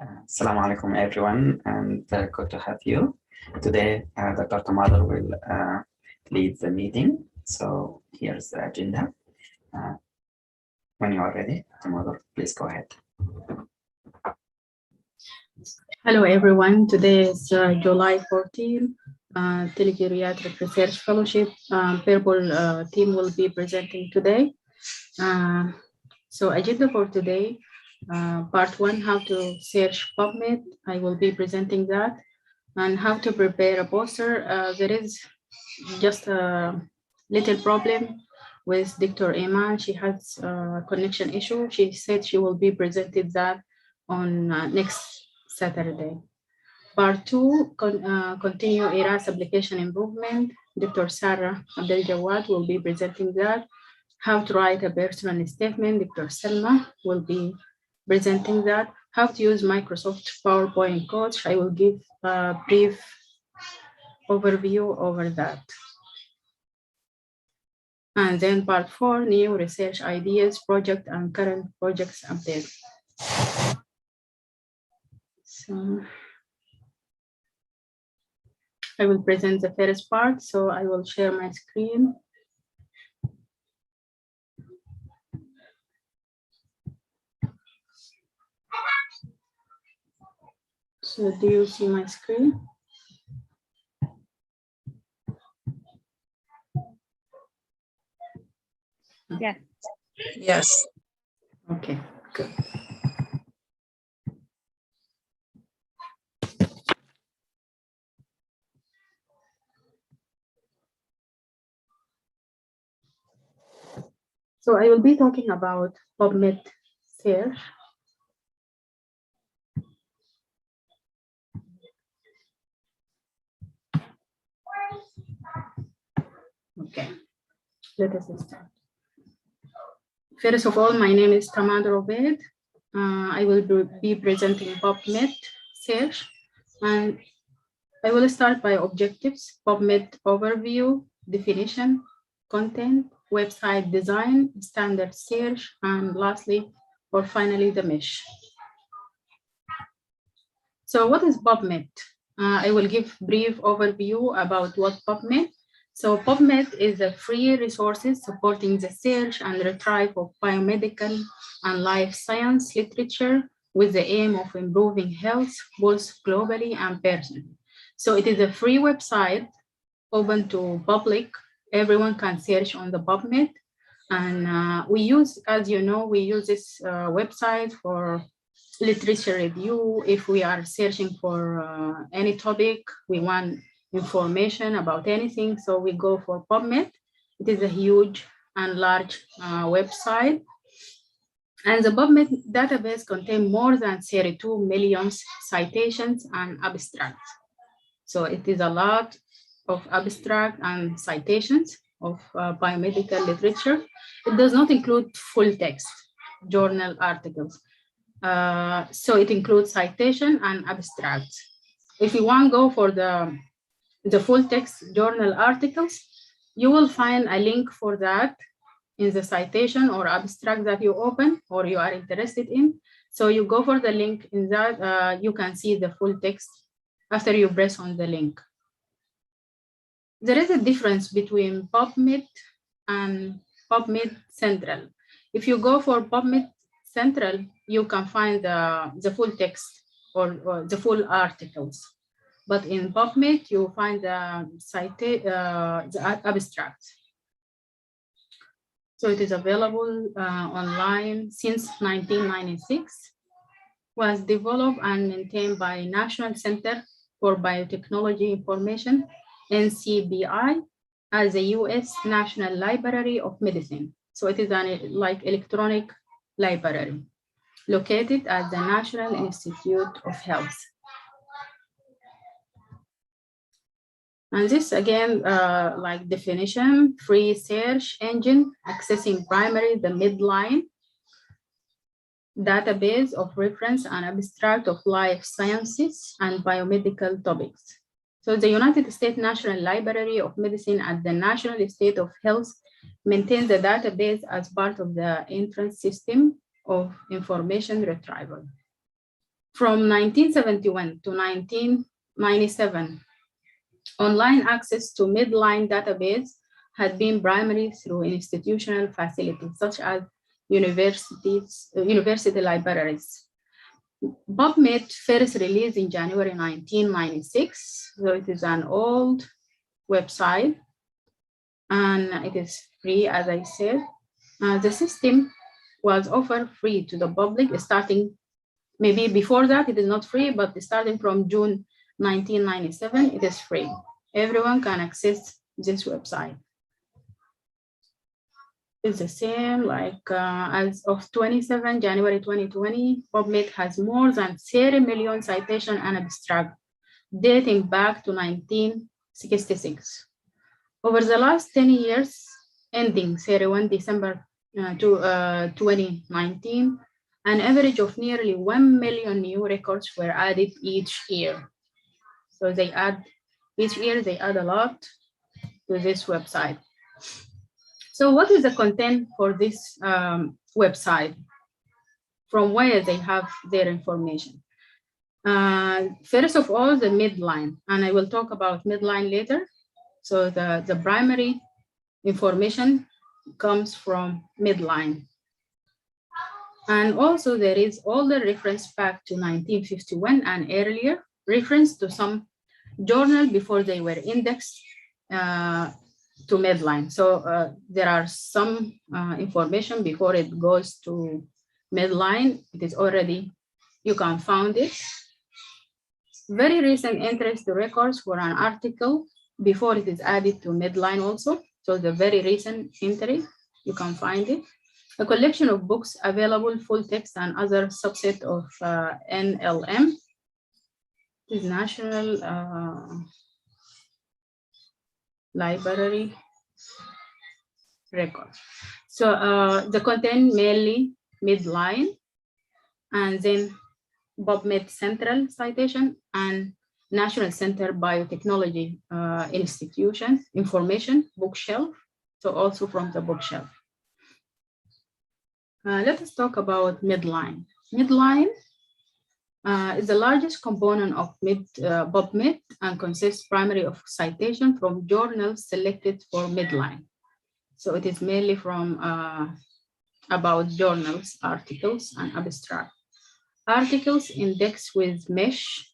Assalamu alaikum everyone, and good to have you. Today, Dr. Tamadar will lead the meeting. So here's the agenda. When you are ready, Tamadar, please go ahead. Hello everyone, today is July 14. Telegeriatric Research Fellowship Purple team will be presenting today. So agenda for today, part 1, how to search PubMed. I will be presenting that, and how to prepare a poster. There is just a little problem with Dr. Iman. She has a connection issue. She said she will be presented that on next Saturday. Part 2, continue ERAS application improvement. Dr. Sarah Abdel Jawad will be presenting that. How to write a personal statement. Dr. Selma will be presenting that. How to use Microsoft PowerPoint Coach. I will give a brief overview over that. And then part 4, new research ideas, project and current projects update. So I will present the first part, so I will share my screen. So do you see my screen? Yes. Yes. Okay, good. So I will be talking about PubMed search. Okay, let us start. First of all, my name is Tamad Robed. I will be presenting PubMed search, and I will start by objectives, PubMed overview, definition, content, website design, standard search, and lastly, or finally, the mesh. So what is PubMed? I will give brief overview about what PubMed. So PubMed is a free resources supporting the search and retrieve of biomedical and life science literature with the aim of improving health both globally and personally. So it is a free website open to public. Everyone can search on the PubMed. And we use, as you know, we use this website for literature review. If we are searching for any topic, we want information about anything, so we go for PubMed. It is a huge and large website. And the PubMed database contains more than 32 million citations and abstracts. So it is a lot of abstract and citations of biomedical literature. It does not include full text journal articles. So it includes citation and abstracts. If you want to go for the full text journal articles, you will find a link for that in the citation or abstract that you open or you are interested in. So you go for the link in that, you can see the full text after you press on the link. There is a difference between PubMed and PubMed Central. If you go for PubMed Central, you can find the full text or the full articles. But in PubMed, you find the abstract. So it is available online since 1996, was developed and maintained by National Center for Biotechnology Information, NCBI, as a US National Library of Medicine. So it is an electronic library located at the National Institute of Health. And this again, definition, free search engine accessing primary, the midline database of reference and abstract of life sciences and biomedical topics. So the United States National Library of Medicine at the National Institute of Health maintains the database as part of the entrance system of information retrieval. From 1971 to 1997, online access to midline database had been primarily through institutional facilities such as university libraries. PubMed first released in January 1996, so it is an old website and it is free, as I said. The system was offered free to the public starting, maybe before that it is not free, but starting from June 1997, it is free. Everyone can access this website. It's the same, like as of 27 January 2020, PubMed has more than 30 million citation and abstract dating back to 1966. Over the last 10 years, ending 31 December 2019, an average of nearly 1 million new records were added each year. So each year they add a lot to this website. So what is the content for this website? From where they have their information? First of all, the midline, and I will talk about midline later. So the primary information comes from midline. And also there is all the reference back to 1951 and earlier, reference to some journal before they were indexed to midline. So there are some information before it goes to midline. It is already, you can find it. Very recent entries to records for an article before it is added to midline also. So the very recent entry, you can find it. A collection of books available, full text and other subset of NLM. This is National Library Record. So the content mainly midline, and then PubMed Central Citation and National Center Biotechnology Institution Information Bookshelf. So also from the bookshelf. Let us talk about midline. Midline is the largest component of PubMed and consists primarily of citation from journals selected for midline. So it is mainly from about journals, articles, and abstract. Articles indexed with MESH,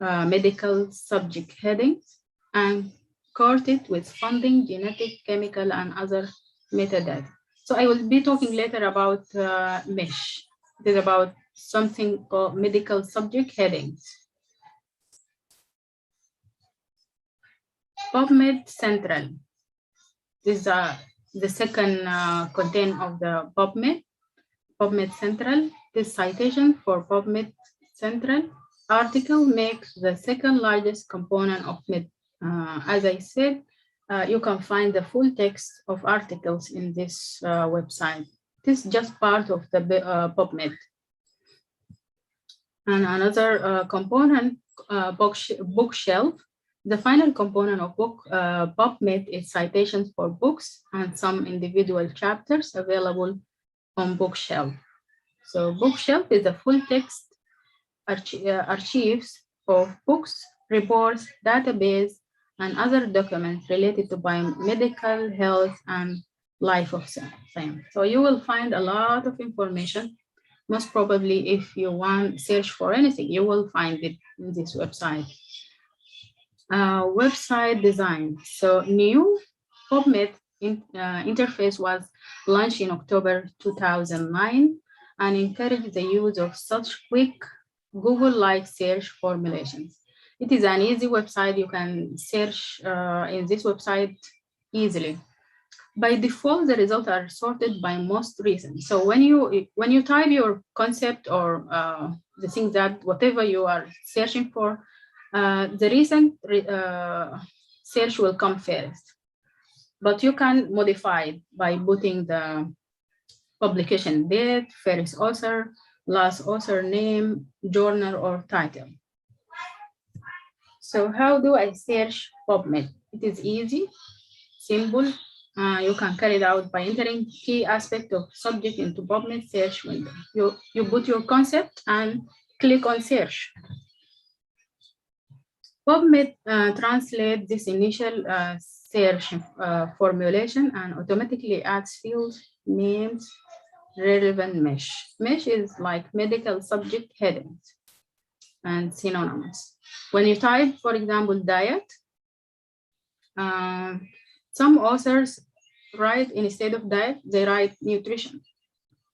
medical subject headings, and quoted with funding, genetic, chemical, and other metadata. So I will be talking later about MESH. It is about something called medical subject headings. PubMed Central. This is the second content of the PubMed. PubMed Central. This citation for PubMed Central article makes the second largest component of MED. As I said, you can find the full text of articles in this website. This is just part of the PubMed. And another component, bookshelf. The final component of PubMed is citations for books and some individual chapters available on bookshelf. So bookshelf is the full text archives of books, reports, database, and other documents related to biomedical health and life of science. So you will find a lot of information. Most probably, if you want search for anything, you will find it in this website. Website design. So new PubMed interface was launched in October 2009 and encouraged the use of such quick Google-like search formulations. It is an easy website. You can search in this website easily. By default, the results are sorted by most recent. So when you type your concept or the thing that whatever you are searching for, the recent search will come first. But you can modify it by putting the publication date, first author, last author name, journal, or title. So how do I search PubMed? It is easy, simple. You can carry it out by entering key aspect of subject into PubMed search window. You put your concept and click on search. PubMed translates this initial search formulation and automatically adds fields, names, relevant mesh. Mesh is like medical subject headings and synonyms. When you type, for example, diet, some authors write instead of diet, they write nutrition.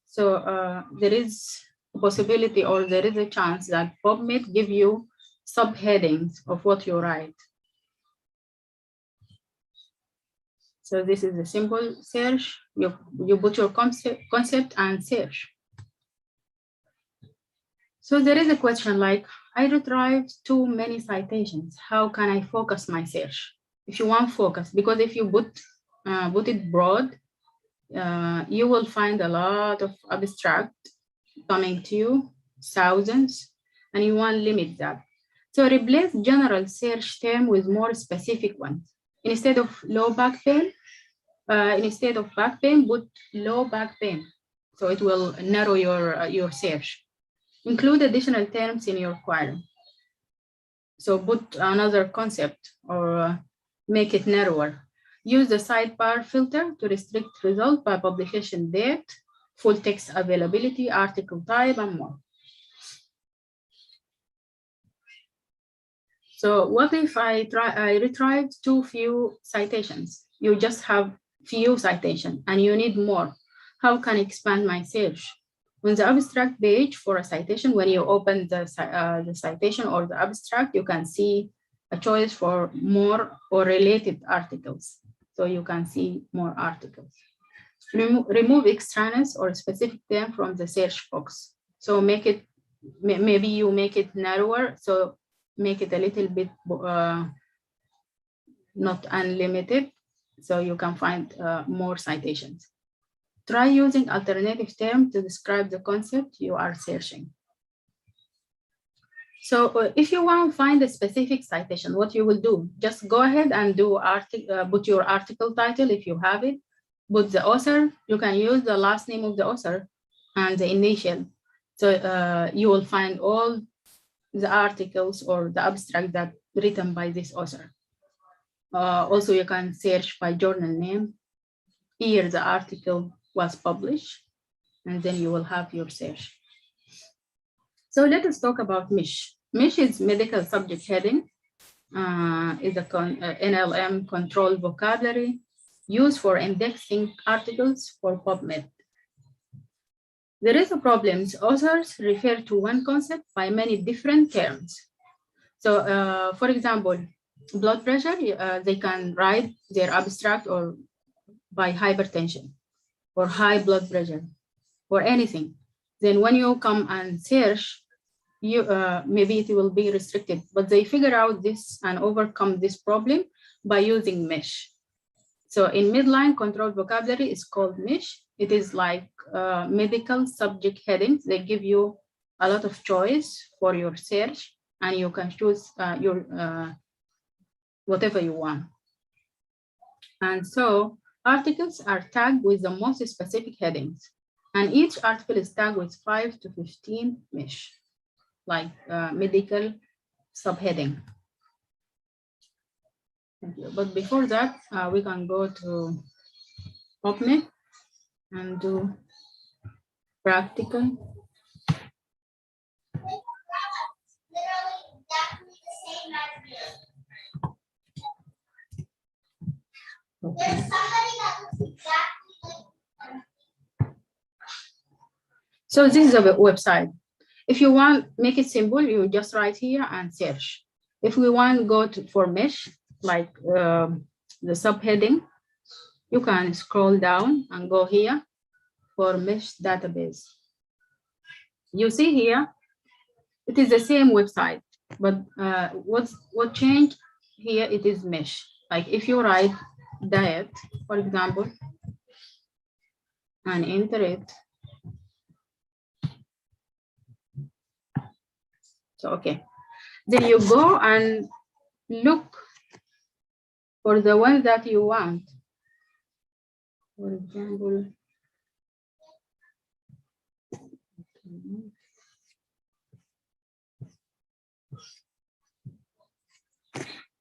So there is a possibility or there is a chance that PubMed give you subheadings of what you write. So this is a simple search. You put your concept and search. So there is a question like, I retrieved too many citations. How can I focus my search? If you want focus, because if you put it broad, you will find a lot of abstract coming to you, thousands, and you want to limit that. So replace general search term with more specific ones. Instead of low back pain, put low back pain. So it will narrow your search. Include additional terms in your query. So put another concept or make it narrower. Use the sidebar filter to restrict result by publication date, full text availability, article type, and more. So what if I retrieved too few citations? You just have few citations and you need more. How can I expand my search? On the abstract page for a citation, when you open the citation or the abstract, you can see a choice for more or related articles. So you can see more articles. Remove extraneous or specific term from the search box. So make it, maybe you make it narrower. So make it a little bit not unlimited, so you can find more citations. Try using alternative terms to describe the concept you are searching. So if you want to find a specific citation, what you will do, just go ahead and do put your article title if you have it, put the author, you can use the last name of the author and the initial. So you will find all the articles or the abstract that written by this author. Also, you can search by journal name, year the article was published, and then you will have your search. So let us talk about MISH. MISH is medical subject heading, is a NLM controlled vocabulary used for indexing articles for PubMed. There is a problem. Authors refer to one concept by many different terms. So for example, blood pressure, they can write their abstract or by hypertension or high blood pressure or anything. Then when you come and search, maybe it will be restricted, but they figure out this and overcome this problem by using MISH. So in midline controlled vocabulary is called MISH. It is like medical subject headings. They give you a lot of choice for your search and you can choose your whatever you want. And so articles are tagged with the most specific headings. And each article is tagged with 5 to 15 MISH, like medical subheading. Thank you. But before that, we can go to PubMed and do practical. Okay. So this is a website. If you want, make it simple, you just write here and search. If we want to go for MISH, like the subheading, you can scroll down and go here for MISH database. You see here, it is the same website, but what changed here, it is MISH. Like if you write diet, for example, and enter it. So, okay. Then you go and look for the one that you want. For example,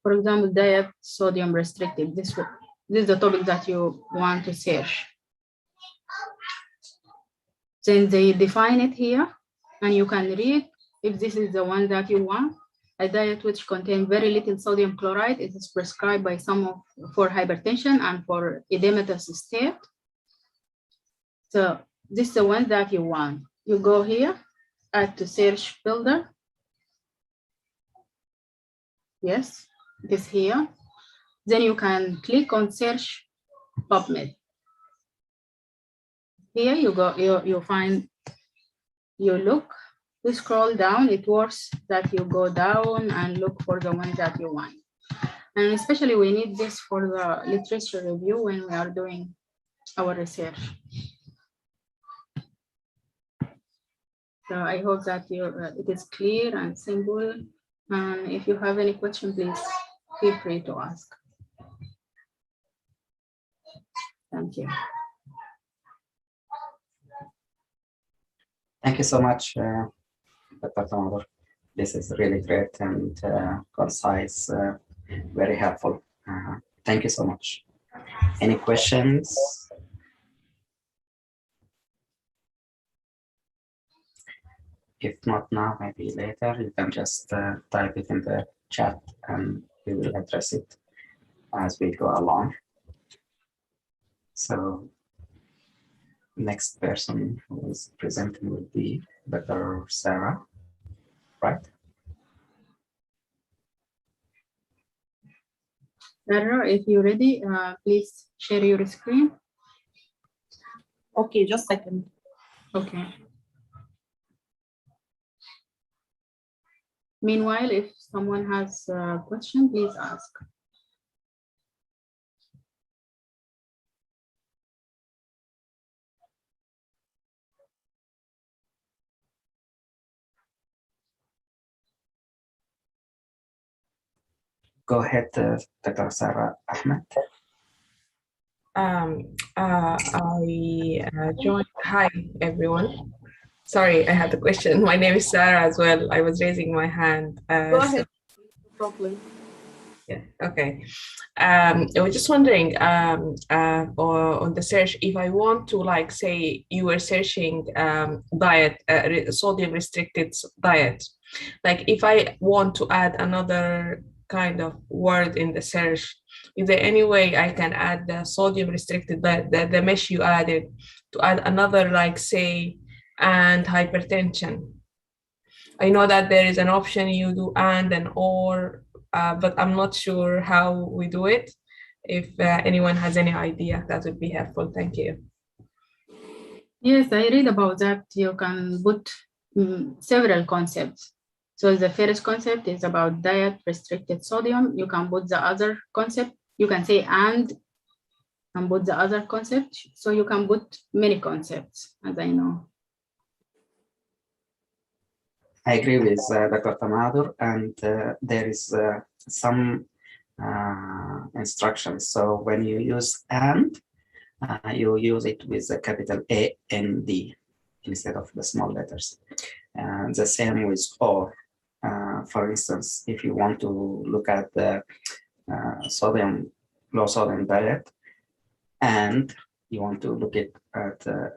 For example, diet sodium restricted. This is the topic that you want to search. Then they define it here, and you can read if this is the one that you want. A diet which contains very little sodium chloride is prescribed by for hypertension and for edematous state. So this is the one that you want. You go here, add to search builder. Yes, it is here. Then you can click on search PubMed. Here you go, you find, you look, you scroll down, it works that you go down and look for the one that you want. And especially we need this for the literature review when we are doing our research. So I hope that it is clear and simple. And if you have any question, please feel free to ask. Thank you. Thank you so much, Dr. Tamador. This is really great and concise, very helpful. Thank you so much. Any questions? If not now, maybe later, you can just type it in the chat and we will address it as we go along. So next person who is presenting will be Dr. Sarah, right? Sarah, if you're ready, please share your screen. Okay, just a second. Okay. Meanwhile, if someone has a question, please ask. Go ahead, Dr. Sarah Ahmed. I joined. Hi, everyone. Sorry, I had a question. My name is Sarah as well. I was raising my hand. Go ahead. No problem. Yeah, okay. I was just wondering on the search, if I want to, like, say you were searching diet, sodium restricted diet, like if I want to add another kind of word in the search, is there any way I can add the sodium restricted diet, the mesh you added, to add another, like say, and hypertension? I know that there is an option you do and or, but I'm not sure how we do it. If anyone has any idea, that would be helpful. Thank you. Yes, I read about that. You can put several concepts. So the first concept is about diet restricted sodium. You can put the other concept. You can say and put the other concept. So you can put many concepts, as I know. I agree with Dr. Tamador, and there is some instructions. So when you use and, you use it with a capital A N D instead of the small letters. And the same with or. For instance, if you want to look at the low sodium diet, and you want to look at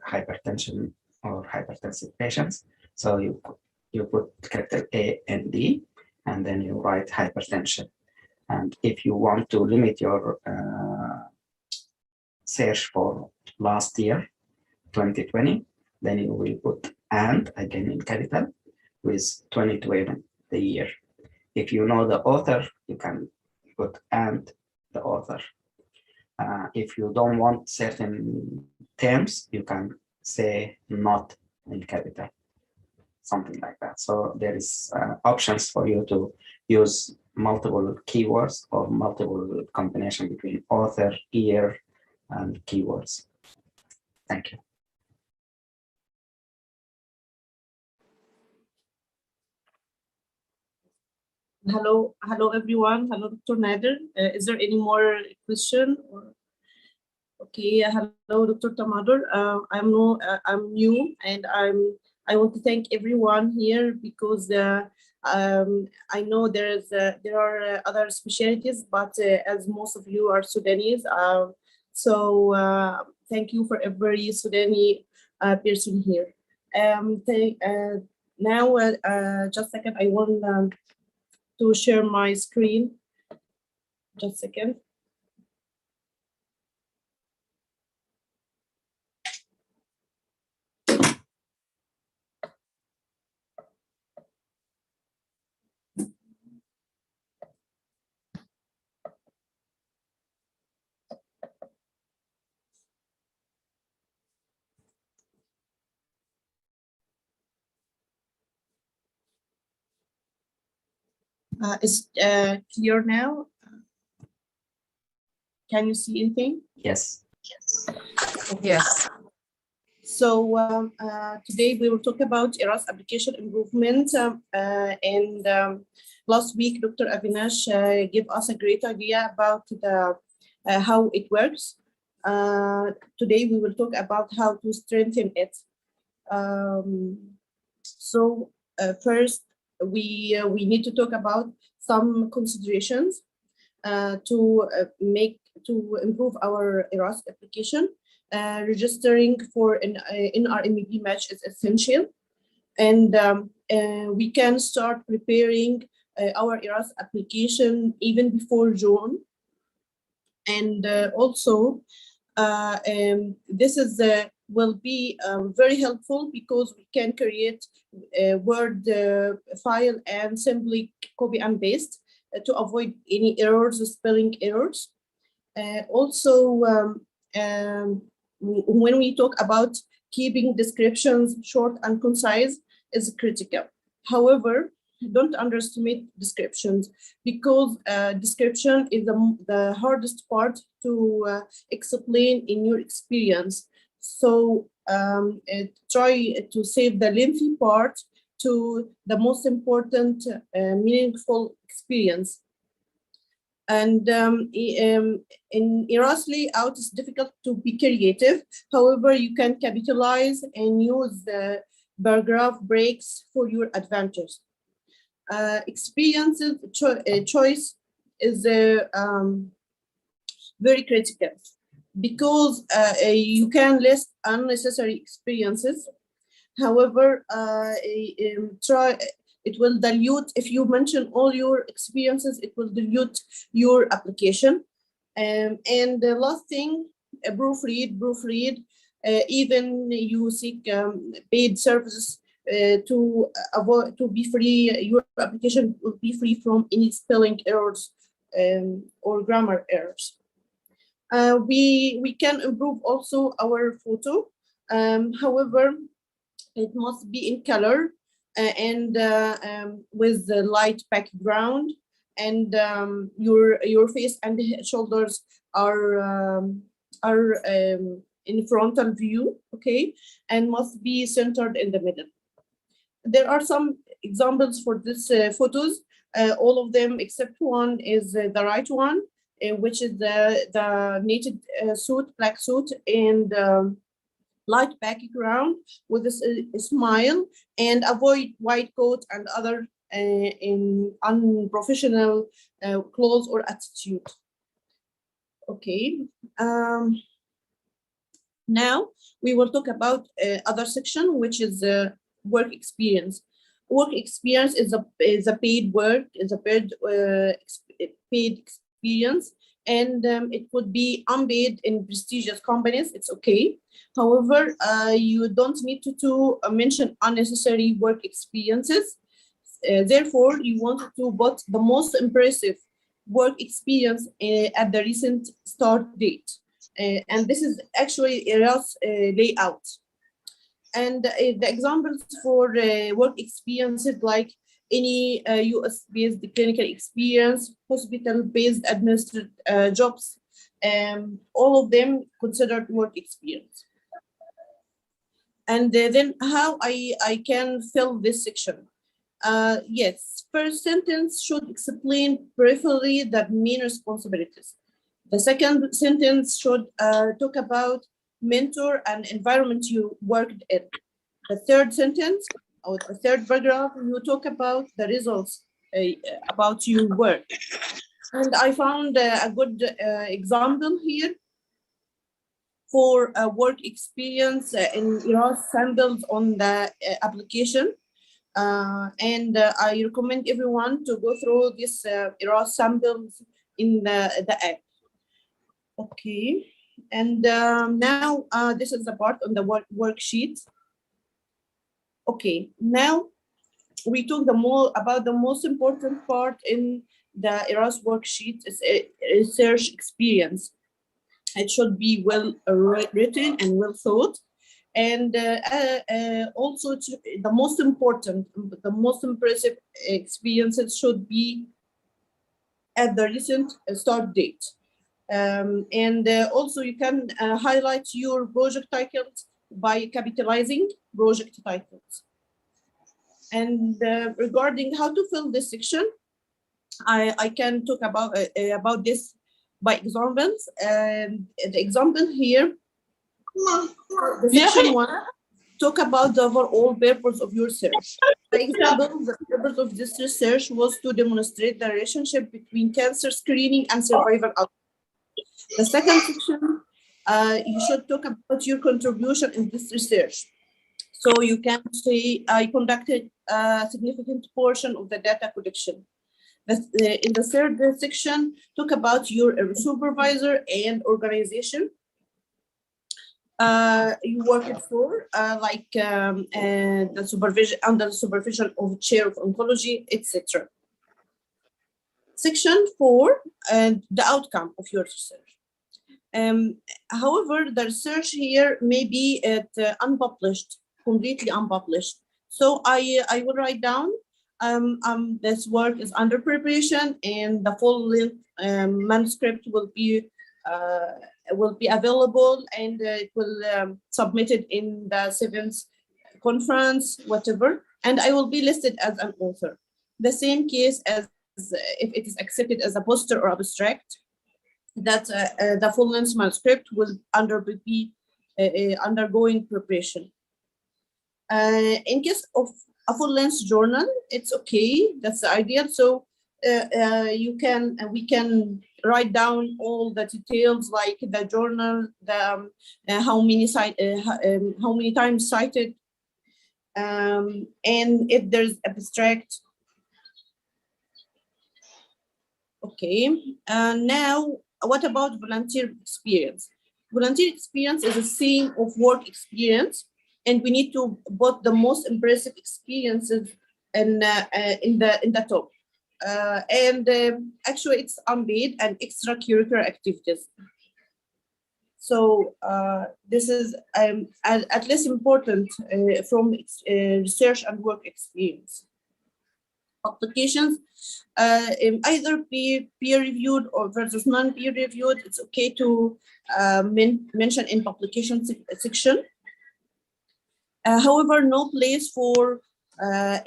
hypertension or hypertensive patients, so you put capital A and D, and then you write hypertension. And if you want to limit your search for last year, 2020, then you will put and again in capital with 2020, the year. If you know the author, you can put and the author. If you don't want certain terms, you can say not in capital, something like that. So there is options for you to use multiple keywords or multiple combination between author, year, and keywords. Thank you. Hello everyone. Hello, Dr. Nader. Is there any more question? Okay. Hello, Dr. Tamador. I'm new and I'm I want to thank everyone here because I know there are other specialties, but as most of you are Sudanese, thank you for every Sudani person here. Now, just a second, I want to share my screen. Just a second. Is clear now? Can you see anything? Yes. Yes. So today we will talk about ERAS application improvement. Last week, Dr. Avinash gave us a great idea about how it works. Today we will talk about how to strengthen it. First, we need to talk about some considerations to improve our ERAS application. Registering for an NRMEB match is essential, and we can start preparing our ERAS application even before June. And also, this is will be very helpful because we can create a Word file and simply copy and paste to avoid any errors, spelling errors. When we talk about keeping descriptions short and concise is critical. However, don't underestimate descriptions because description is the hardest part to explain in your experience. So try to save the lengthy part to the most important meaningful experience. And in ERAS layout, it's difficult to be creative. However, you can capitalize and use the paragraph breaks for your advantage. Experiences choice is very critical because you can list unnecessary experiences. However, it will dilute, if you mention all your experiences, it will dilute your application. And the last thing, proofread, even you seek paid services to be free, your application will be free from any spelling errors or grammar errors. We can improve also our photo. However, it must be in color and with the light background, and your face and shoulders are in frontal view, okay, and must be centered in the middle. There are some examples for this photos. All of them except one is the right one, which is the knitted suit, black suit, and light background with a smile, and avoid white coat and other in unprofessional clothes or attitude. Okay. Now we will talk about other section, which is work experience. Work experience is a paid work, is a paid experience, and it would be unpaid in prestigious companies. It's okay. However, you don't need to mention unnecessary work experiences. Therefore, you want to put the most impressive work experience at the recent start date. And this is actually ERAS layout. And the examples for work experiences like any US-based clinical experience, hospital-based administrative jobs, all of them considered work experience. And then how I can fill this section. Yes, first sentence should explain briefly the main responsibilities. The second sentence should talk about mentor and environment you worked in. the third sentence or the third paragraph, you talk about the results about your work. And I found a good example here for a work experience in ERAS samples on the application. And I recommend everyone to go through this ERAS samples in the app. Okay, and now this is the part on the worksheet. Okay, now we talk about the most important part in the ERAS worksheet is a research experience. It should be well written and well thought. And also the most important, the most impressive experiences should be at the recent start date. And also you can highlight your project titles by capitalizing project titles. And regarding how to fill this section, I can talk about this by examples. And the example here, the section 1, talk about the overall purpose of your search. For example, the purpose of this research was to demonstrate the relationship between cancer screening and survival outcomes. The second section, you should talk about your contribution in this research. So you can say, I conducted a significant portion of the data collection. In the third section, talk about your supervisor and organization you worked for, like the supervision, under the supervision of chair of oncology, etc. Section 4, the outcome of your research. However, the research here may be unpublished, completely unpublished. So I will write down this work is under preparation and the full length manuscript will be available, and it will submitted in the 7th conference, whatever, and I will be listed as an author. The same case as if it is accepted as a poster or abstract, that the full length manuscript will be undergoing preparation. In case of a full length journal, it's okay, that's the ideal. So we can write down all the details like the journal, the how many times cited, and if there's abstract. Okay, now what about volunteer experience? Volunteer experience is a theme of work experience, and we need to put the most impressive experiences in the top. Actually, it's unpaid and extracurricular activities. So this is at least important from research and work experience. Applications, either peer-reviewed or versus non-peer-reviewed, it's okay to mention in publication section. However, no place for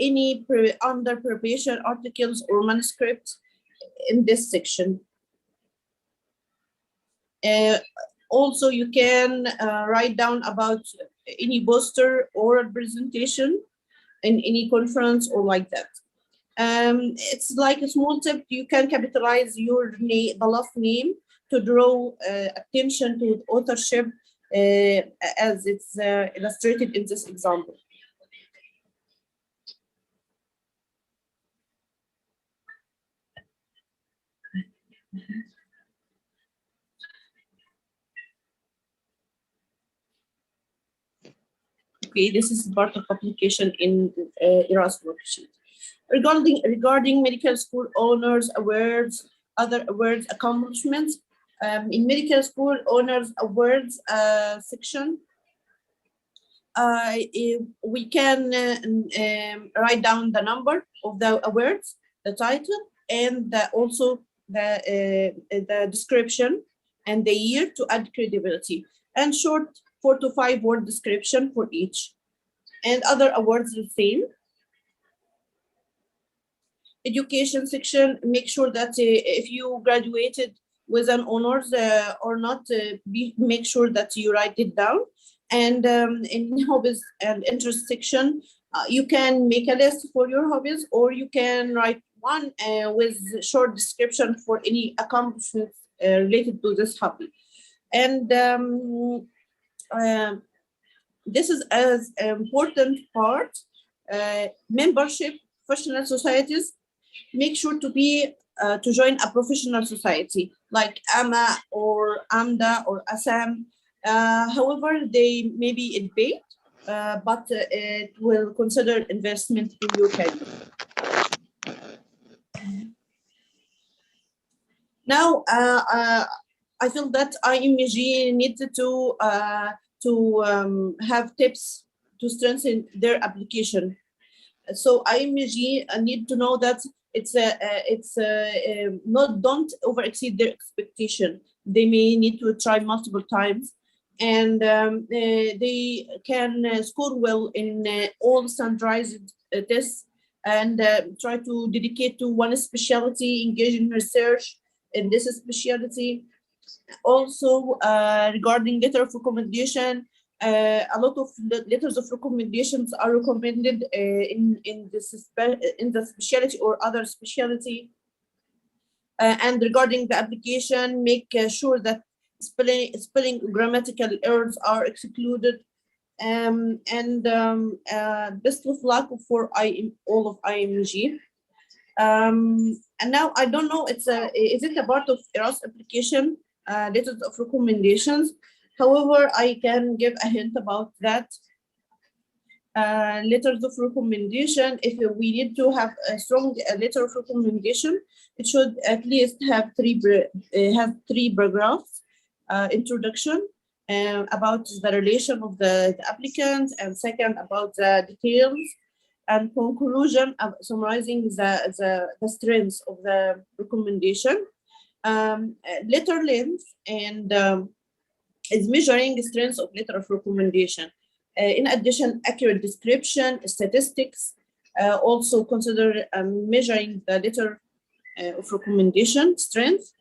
any under preparation articles or manuscripts in this section. Also, you can write down about any poster or presentation in any conference or like that. It's like a small tip. You can capitalize your name, the last name, to draw attention to authorship as it's illustrated in this example. Okay, this is part of publication in ERAS worksheet. Regarding medical school honors, awards, other awards, accomplishments, in medical school honors awards section, we can write down the number of the awards, the title, and also the description and the year to add credibility, and short 4 to 5 word description for each. And other awards the same. Education section, make sure that if you graduated with an honors or not, make sure that you write it down. And in hobbies and interest section, you can make a list for your hobbies, or you can write one with short description for any accomplishments related to this hobby. And this is as important part. Membership, professional societies, make sure to be to join a professional society like AMA or AMDA or ASAM. However, they may be paid, but it will consider investment in your career. Now, I feel that IMG needed to have tips to strengthen their application. So IMG need to know that it's not, don't over exceed their expectation. They may need to try multiple times, and they can score well in all standardized tests, and try to dedicate to one specialty, engage in research in this specialty. Also, regarding letter of recommendation, a lot of letters of recommendations are recommended in the specialty or other specialty. And regarding the application, make sure that spelling grammatical errors are excluded. Best of luck for all of IMG. And now I don't know, is it a part of ERAS application, letters of recommendations? However, I can give a hint about that. Letters of recommendation, if we need to have a strong letter of recommendation, it should at least have three paragraphs. Introduction about the relation of the applicant, and second about the details, and conclusion of summarizing the strengths of the recommendation. Letter length and is measuring the strengths of letter of recommendation. In addition, accurate description, statistics, also consider measuring the letter of recommendation strength.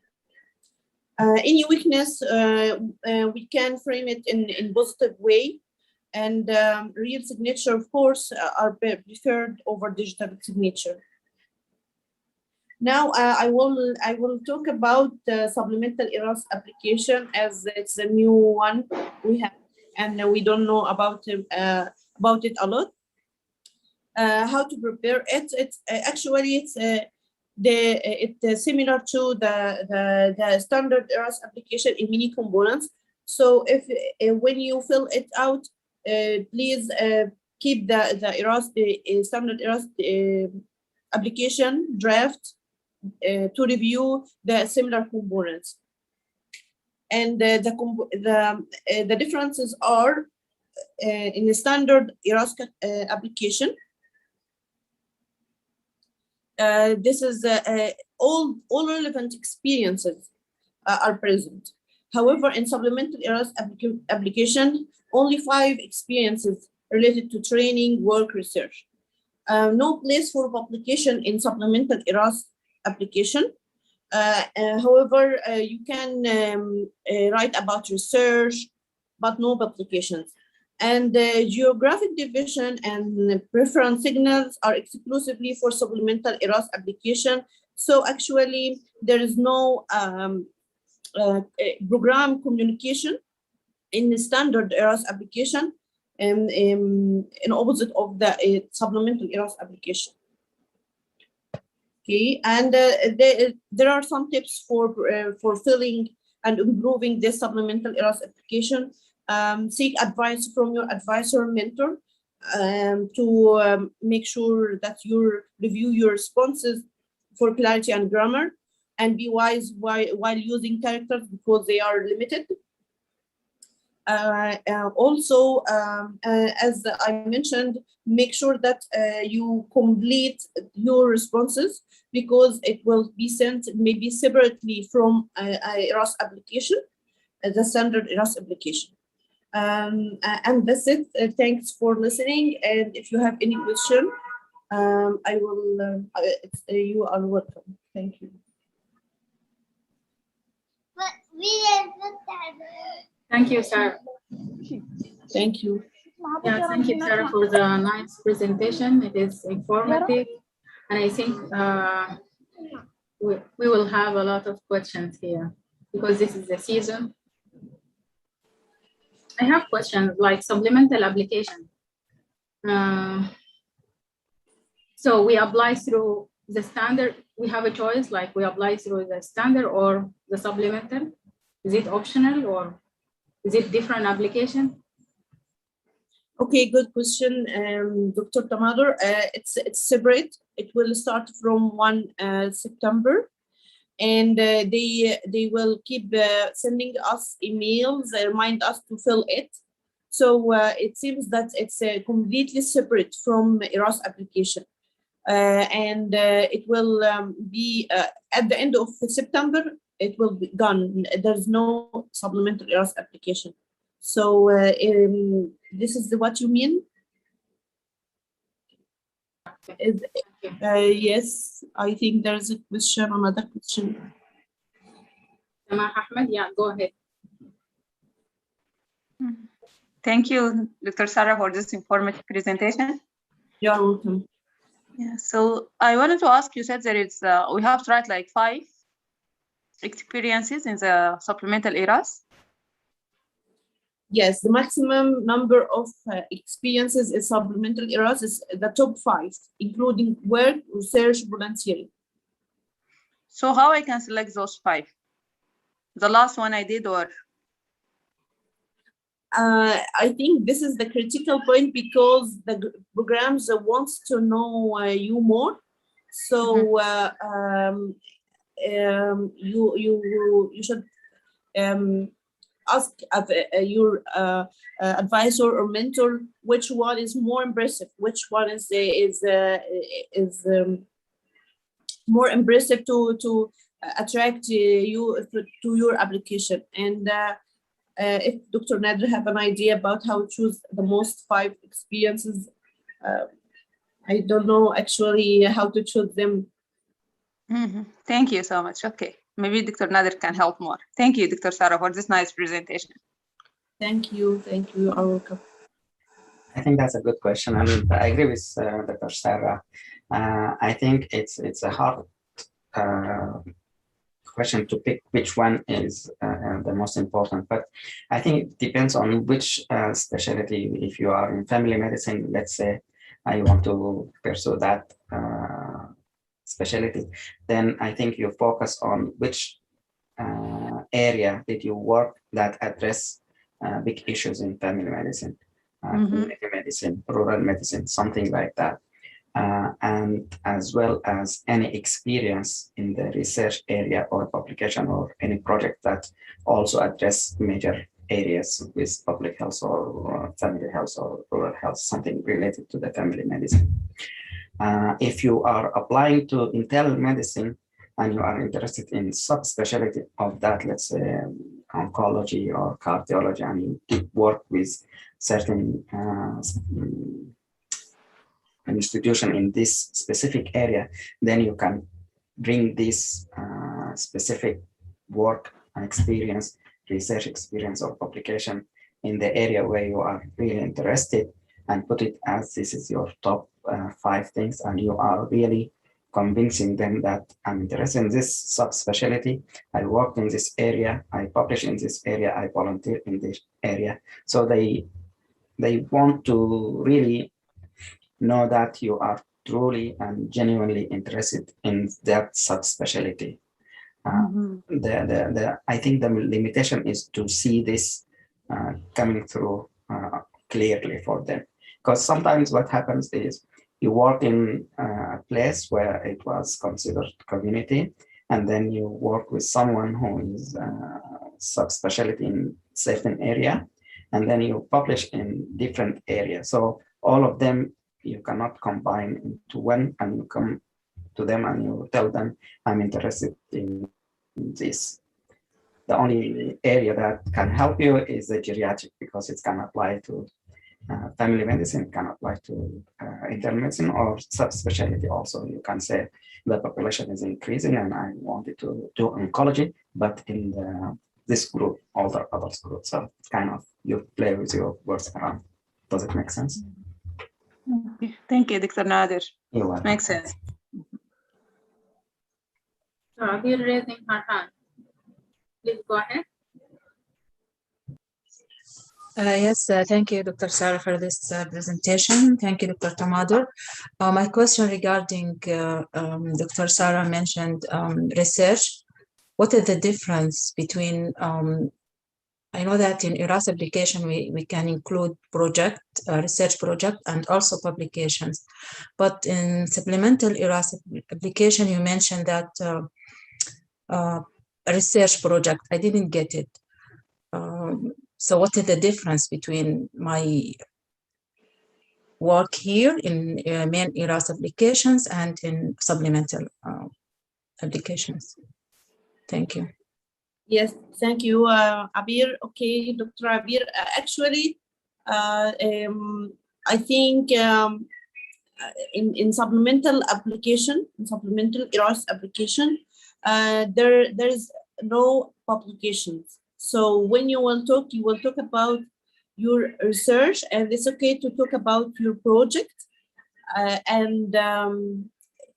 Any weakness, we can frame it in positive way, and real signature, of course, are preferred over digital signature. Now I will talk about the supplemental ERAS application, as it's a new one we have, and we don't know about it a lot. How to prepare it? It's actually it's similar to the standard ERAS application in many components. So if when you fill it out, please keep the ERAS, the standard ERAS application draft to review the similar components. And the differences are in the standard ERAS application. This is all relevant experiences are present. However, in supplemental ERAS application, only 5 experiences related to training, work, research. No place for publication in supplemental ERAS application. However, you can write about research, but no publications. And geographic division and preference signals are exclusively for supplemental ERAS application. So actually, there is no program communication in the standard ERAS application, in opposite of the supplemental ERAS application. Okay, and there are some tips for filling and improving this supplemental ERAS application. Seek advice from your advisor mentor to make sure that you review your responses for clarity and grammar, and be wise while using characters because they are limited. Also, as I mentioned, make sure that you complete your responses, because it will be sent maybe separately from ERAS application, the standard ERAS application. And that's it. Thanks for listening. And if you have any question, I will. You are welcome. Thank you. Thank you, sir. Thank you. Yeah, thank you, Sarah, for the nice presentation. It is informative, and I think we will have a lot of questions here because this is the season. I have questions like supplemental application. So we apply through the standard. We have a choice, like we apply through the standard or the supplemental. Is it optional or is it different application? Okay, good question, Dr. Tamador. It's separate. It will start from 1 September, and they will keep sending us emails, remind us to fill it. So it seems that it's completely separate from ERAS application, and it will be at the end of September. It will be done. There's no supplemental ERAS application. So this is what you mean? Yes, I think there's a question, another question. Ahmed, yeah, go ahead. Thank you, Dr. Sarah, for this informative presentation. You're welcome. Yeah, so I wanted to ask, you said there is, we have to write like 5 experiences in the supplemental ERAS. Yes, the maximum number of experiences in supplemental ERAS is the top 5, including work, research, volunteering. So how I can select those 5? The last one I did, or? I think this is the critical point because the programs wants to know you more. So you should ask your advisor or mentor which one is more impressive, which one is more impressive to attract you to your application. And if Dr. Nader have an idea about how to choose the most 5 experiences, I don't know actually how to choose them. Thank you so much. Okay, maybe Dr. Nader can help more. Thank you, Dr. Sarah, for this nice presentation. Thank you. Thank you. You're welcome. I think that's a good question. I mean, I agree with Dr. Sarah. I think it's a hard question to pick which one is the most important, but I think it depends on which specialty. If you are in family medicine, let's say I want to pursue that specialty, then I think you focus on which area did you work that address big issues in family medicine, community medicine, rural medicine, something like that. And as well as any experience in the research area or publication or any project that also address major areas with public health or family health or rural health, something related to the family medicine. If you are applying to internal medicine and you are interested in subspecialty of that, let's say oncology or cardiology, and you work with certain institution in this specific area, then you can bring this specific work and experience, research experience or publication in the area where you are really interested and put it as this is your top 5 things, and you are really convincing them that I'm interested in this subspecialty, I worked in this area, I publish in this area, I volunteer in this area. So they want to really know that you are truly and genuinely interested in that subspecialty. I think the limitation is to see this coming through clearly for them, because sometimes what happens is you work in a place where it was considered community, and then you work with someone who is subspecialty in certain area, and then you publish in different areas. So all of them you cannot combine into one, and you come to them and you tell them, I'm interested in this. The only area that can help you is the geriatric, because it can apply to family medicine, can apply to internal medicine or subspecialty also. You can say the population is increasing and I wanted to do oncology, but in this group, older adults group. So it's kind of you play with your words around. Does it make sense? Okay. Thank you, Dr. Nader. You're welcome. Makes sense. So Abir raising her hand. Please go ahead. Yes, thank you, Dr. Sarah, for this presentation. Thank you, Dr. Tamadur. My question regarding Dr. Sarah mentioned research. What is the difference between, I know that in ERAS application, we can include project, research project, and also publications. But in supplemental ERAS application, you mentioned that research project, I didn't get it. So what is the difference between my work here in main ERAS applications and in supplemental applications? Thank you. Yes, thank you, Abir. Okay, Dr. Abir. Actually, I think in supplemental application, in supplemental ERAS application, there is no publications. So when you will talk about your research, and it's okay to talk about your project, and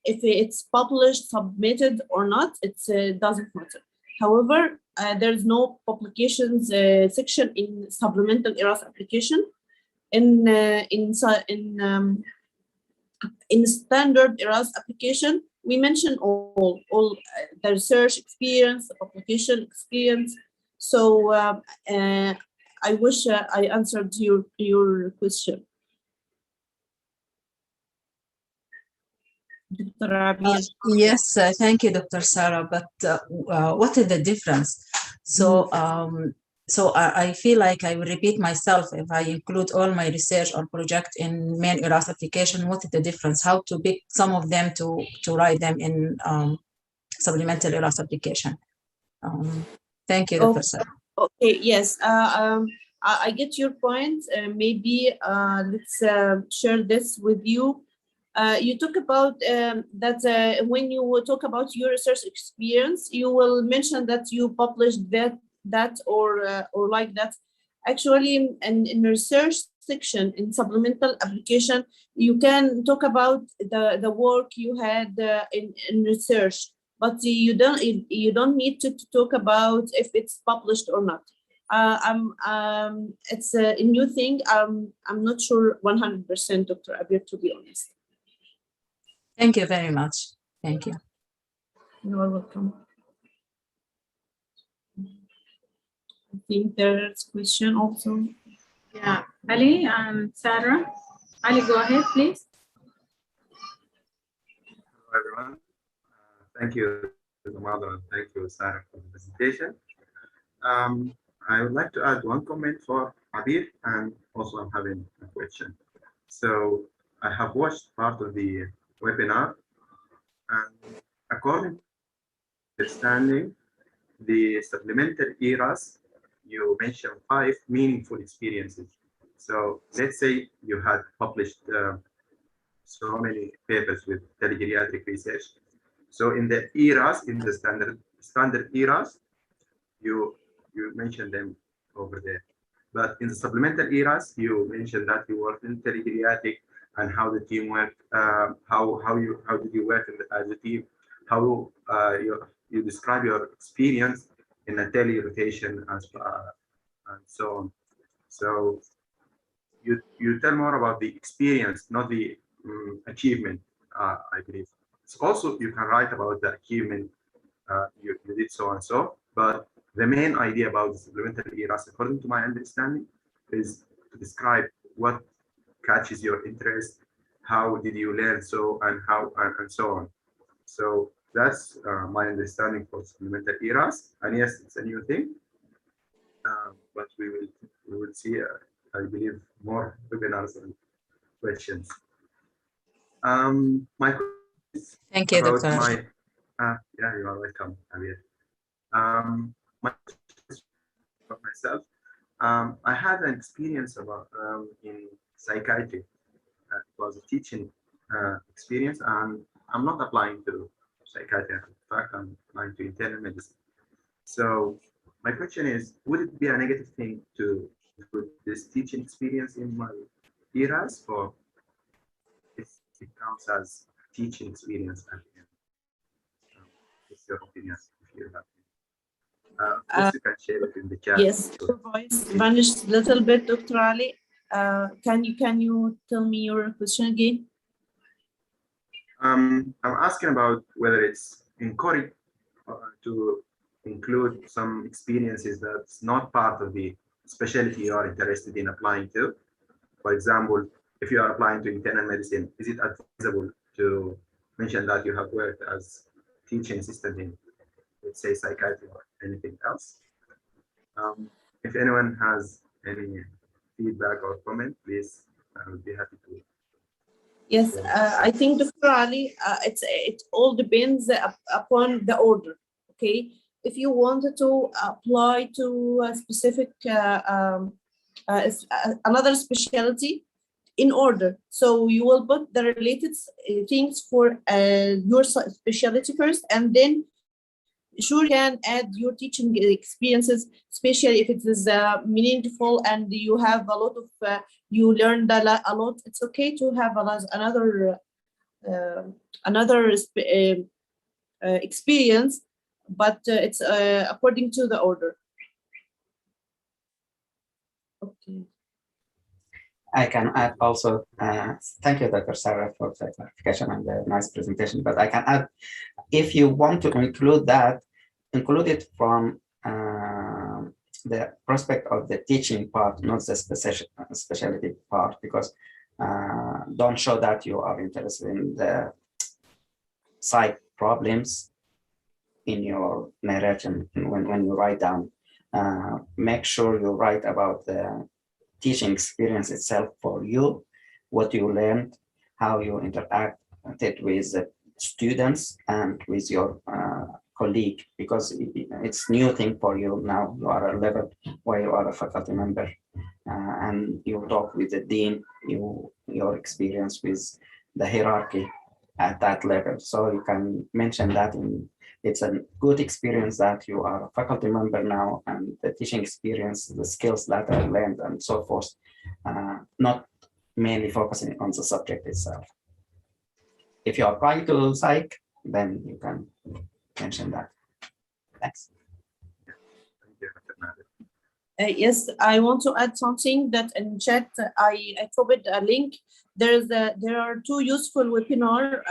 if it's published, submitted or not, it doesn't matter. However, there's no publications section in supplemental ERAS application. In standard ERAS application, we mention all the research experience, the publication experience. So I wish I answered your question. Dr. Abir. Yes, thank you, Dr. Sarah. But what is the difference? So, so I feel like I will repeat myself if I include all my research or project in main ERAS application. What is the difference? How to pick some of them to write them in supplemental ERAS application? Thank you, Dr. Sarah. Okay, yes, I get your point. Maybe let's share this with you. You talk about that when you talk about your research experience, you will mention that you published that or like that. Actually, in research section in supplemental application, you can talk about the work you had in research, but you don't need to talk about if it's published or not. It's a new thing. I'm not sure 100%, Dr. Abir, to be honest. Thank you very much. Thank you. You are welcome. I think there's a question also. Yeah, Ali and Sarah. Ali, go ahead, please. Hello, everyone. Thank you, Mother, and thank you, Sarah, for the presentation. I would like to add one comment for Abir, and also I'm having a question. So I have watched part of the webinar, and according to understanding the supplemental ERAS, you mentioned 5 meaningful experiences. So let's say you had published so many papers with telegeriatric research. So in the ERAS, in the standard ERAS, you mentioned them over there. But in the supplemental ERAS, you mentioned that you worked in telegeriatric and how the team worked, how did you work as a team, how you describe your experience in a tele-rotation and so on. So you tell more about the experience, not the achievement, I believe. So also you can write about the achievement, you did so and so, but the main idea about the supplemental ERAS, according to my understanding, is to describe what catches your interest, how did you learn so, and how, and so on. So that's my understanding for supplemental ERAS. And yes, it's a new thing, but we will see, I believe, more webinars and questions. My Thank you, about Dr. my, yeah, you are welcome, Amir. My about myself, I had an experience about in psychiatry. It was a teaching experience, and I'm not applying to psychiatry. In fact, I'm applying to internal medicine. So my question is, would it be a negative thing to put this teaching experience in my eras, or it counts as teaching experience at the end? What's your opinion if you have? Of course, you can share it in the chat. Yes, your voice vanished a little bit, Dr. Ali. Can you tell me your question again? I'm asking about whether it's encouraged to include some experiences that's not part of the specialty you are interested in applying to. For example, if you are applying to internal medicine, is it advisable to mention that you have worked as teaching assistant in, let's say, psychiatry or anything else? If anyone has any feedback or comment, please, I would be happy to. Yes, I think, Dr. Ali, it all depends upon the order. Okay, if you wanted to apply to a specific another specialty, in order, so you will put the related things for your specialty first, and then sure you can add your teaching experiences, especially if it is meaningful and you have a lot of you learned a lot. It's okay to have another experience, but it's according to the order. Okay. I can add also, thank you, Dr. Sarah, for the clarification and the nice presentation, but I can add, if you want to include that, include it from the prospect of the teaching part, not the specialty part, because don't show that you are interested in the psych problems in your narration when you write down. Make sure you write about the teaching experience itself for you, what you learned, how you interacted with the students and with your colleague, because it's new thing for you now. You are a level where you are a faculty member, and you talk with the dean, your experience with the hierarchy at that level. So you can mention that it's a good experience that you are a faculty member now, and the teaching experience, the skills that I learned and so forth, not mainly focusing on the subject itself. If you are applying to psych, then you can mention that. Thanks. Thank you, Dr. Nader. Yes, I want to add something that in chat I copied a link. There are two useful webinar.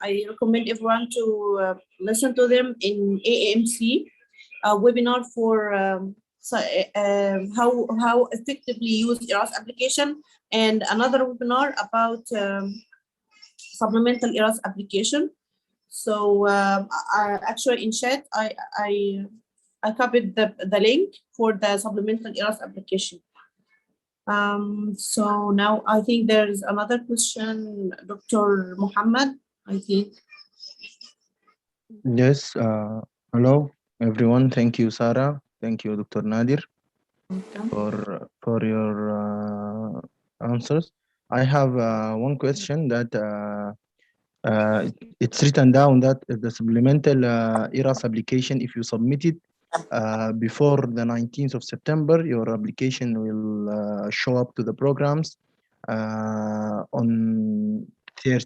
I recommend everyone to listen to them in AAMC, a webinar for how effectively use ERAS application, and another webinar about supplemental ERAS application. So actually in chat I copied the link for the supplemental ERAS application. So now I think there's another question, Dr. Muhammad, I think. Yes, hello everyone. Thank you, Sarah. Thank you, Dr. Nadir, for your answers. I have one question that it's written down that the supplemental ERAS application, if you submit it before the 19th of September, your application will show up to the programs on the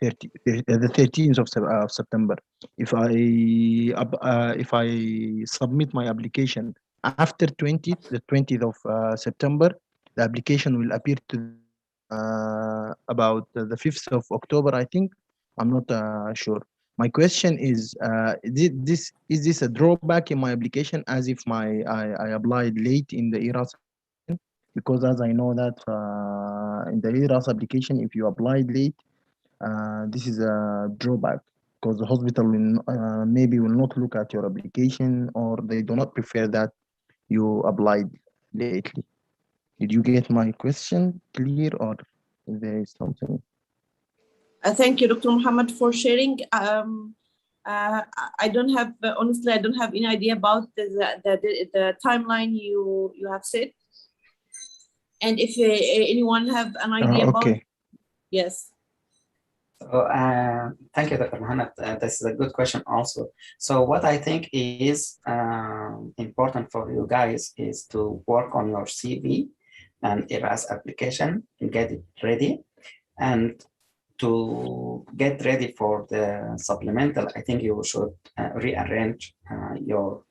13th of September. If I submit my application after the 20th of September, the application will appear to about the 5th of October, I think. I'm not sure. My question is this a drawback in my application, as if I applied late in the ERAS? Because as I know that in the ERAS application, if you applied late, this is a drawback, because the hospital will, maybe will not look at your application, or they do not prefer that you applied lately. Did you get my question clear, or is there something? Thank you, Dr. Muhammad, for sharing. I don't have, honestly, I don't have any idea about the timeline you have said. And if anyone have an idea okay. about, yes. So, thank you, Dr. Muhammad. This is a good question also. So what I think is important for you guys is to work on your CV an ERAS application and get it ready. And to get ready for the supplemental, I think you should rearrange your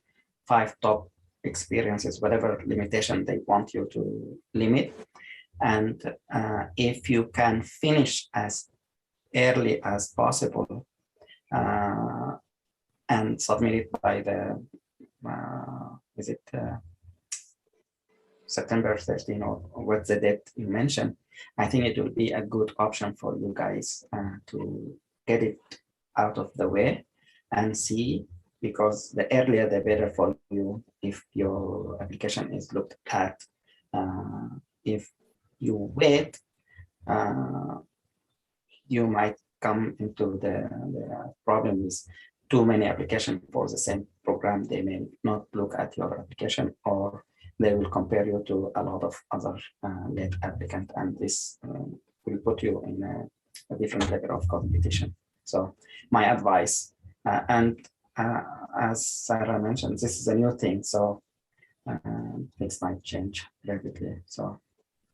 5 top experiences, whatever limitation they want you to limit. And if you can finish as early as possible and submit it by the September 13 or what's the date you mentioned, I think it will be a good option for you guys to get it out of the way and see, because the earlier the better for you if your application is looked at. If you wait, you might come into the problem is too many applications for the same program. They may not look at your application, or they will compare you to a lot of other late applicant, and this will put you in a different level of competition. So my advice, and as Sarah mentioned, this is a new thing, so things might change rapidly. So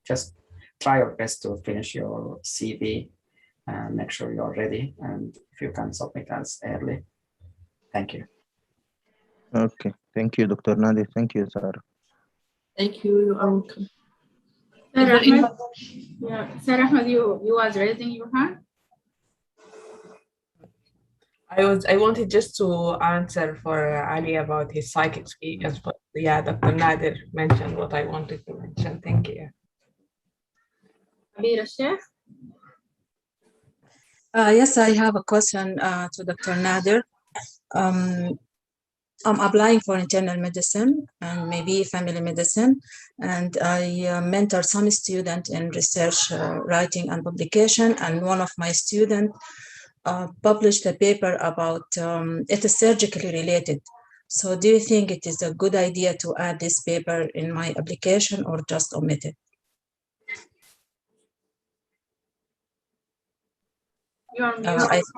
just try your best to finish your CV and make sure you're ready, and if you can submit as early. Thank you. Okay, thank you, Dr. Nadir. Thank you, Sarah. Thank you. You are welcome. Sarah Ahmed, Sarah Ahmed, you was raising your hand. I wanted just to answer for Ali about his psych experience, but yeah, Dr. Nadir mentioned what I wanted to mention. Thank you. Amira Sheikh. Yes, I have a question to Dr. Nadir. I'm applying for internal medicine and maybe family medicine, and I mentor some students in research, writing and publication, and one of my students published a paper about it is surgically related. So do you think it is a good idea to add this paper in my application or just omit it?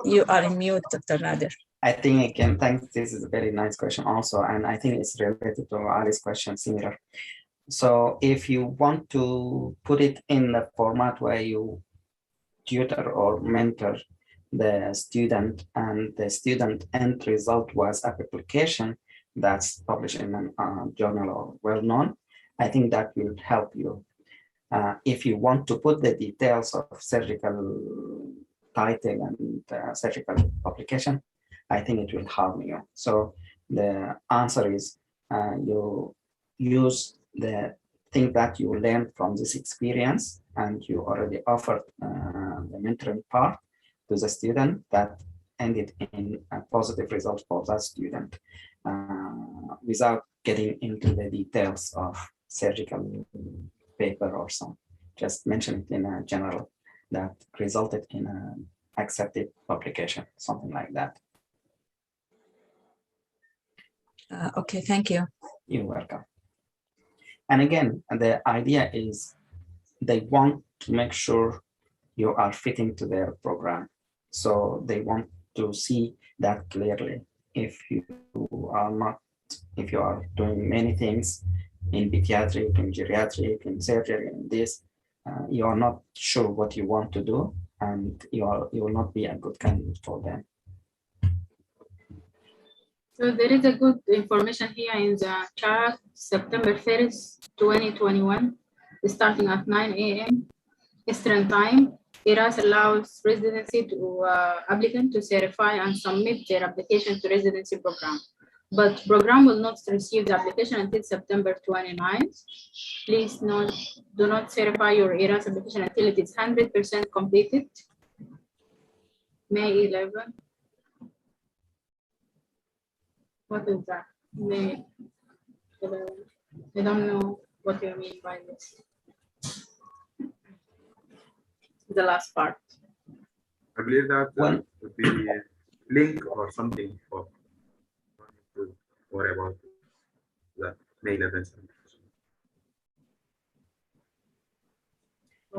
You are in mute, Dr. Nadir. I think again, thanks. This is a very nice question also, and I think it's related to Ali's question, similar. So if you want to put it in the format where you tutor or mentor the student, and the student end result was a publication that's published in a journal or well-known, I think that will help you. If you want to put the details of surgical title and surgical publication, I think it will harm you. So the answer is you use the thing that you learned from this experience, and you already offered the mentoring part to the student that ended in a positive result for that student, without getting into the details of surgical paper or some. Just mention it in a general that resulted in an accepted publication, something like that. Okay, thank you. You're welcome. And again, the idea is they want to make sure you are fitting to their program. So they want to see that clearly. If you are not, if you are doing many things in pediatric, in geriatric, in surgery, in this, you are not sure what you want to do, and you will not be a good candidate for them. So there is a good information here in the chat. September 1st, 2021, starting at 9 a.m. Eastern Time. ERAS allows residency to applicant to certify and submit their application to residency program. But program will not receive the application until September 29th. Please do not certify your ERAS application until it is 100% completed. May 11. What is that? May 11. I don't know what you mean by this. The last part. I believe that would be a link or something for to worry about the May 11th.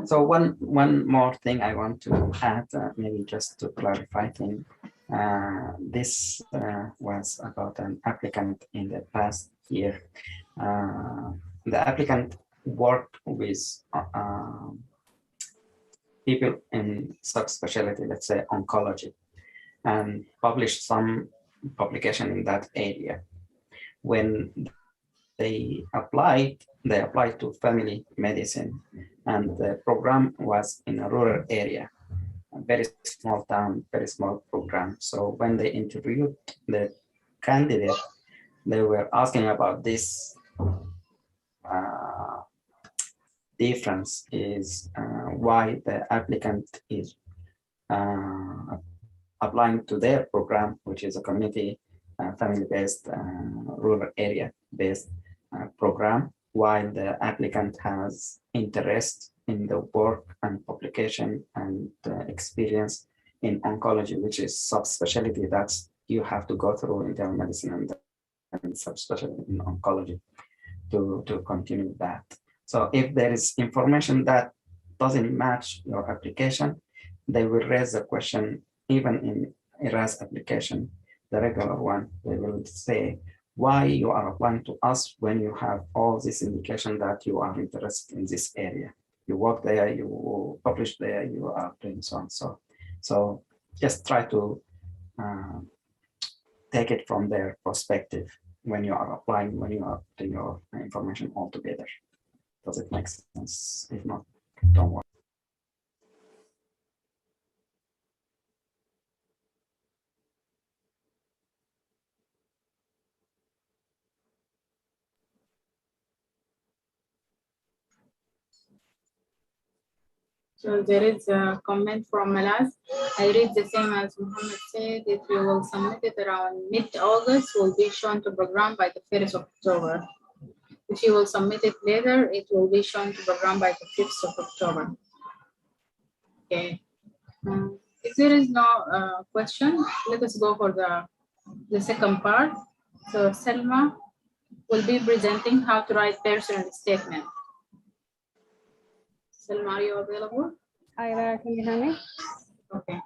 So one more thing I want to add, maybe just to clarify things. This was about an applicant in the past year. The applicant worked with people in subspecialty, let's say oncology, and published some publication in that area. When they applied to family medicine, and the program was in a rural area, a very small town, very small program. So when they interviewed the candidate, they were asking about this difference is why the applicant is applying to their program, which is a community family-based rural area-based program, while the applicant has interest in the work and publication and experience in oncology, which is subspecialty that you have to go through internal medicine and subspecialty in oncology to continue that. So if there is information that doesn't match your application, they will raise the question. Even in ERAS application, the regular one, they will say why you are applying to us when you have all this indication that you are interested in this area. You work there, you publish there, you are doing so and so. So just try to take it from their perspective when you are applying, when you are putting your information all together. Does it make sense? If not, don't worry. So there is a comment from Malaz. I read the same as Muhammad said. If you will submit it around mid-August, will be shown to program by the 1st of October. If you will submit it later, it will be shown to program by the 5th of October. Okay. If there is no question, let us go for the second part. So Selma will be presenting how to write personal statement. Selma, are you available? Hi there, can you hear me? Okay.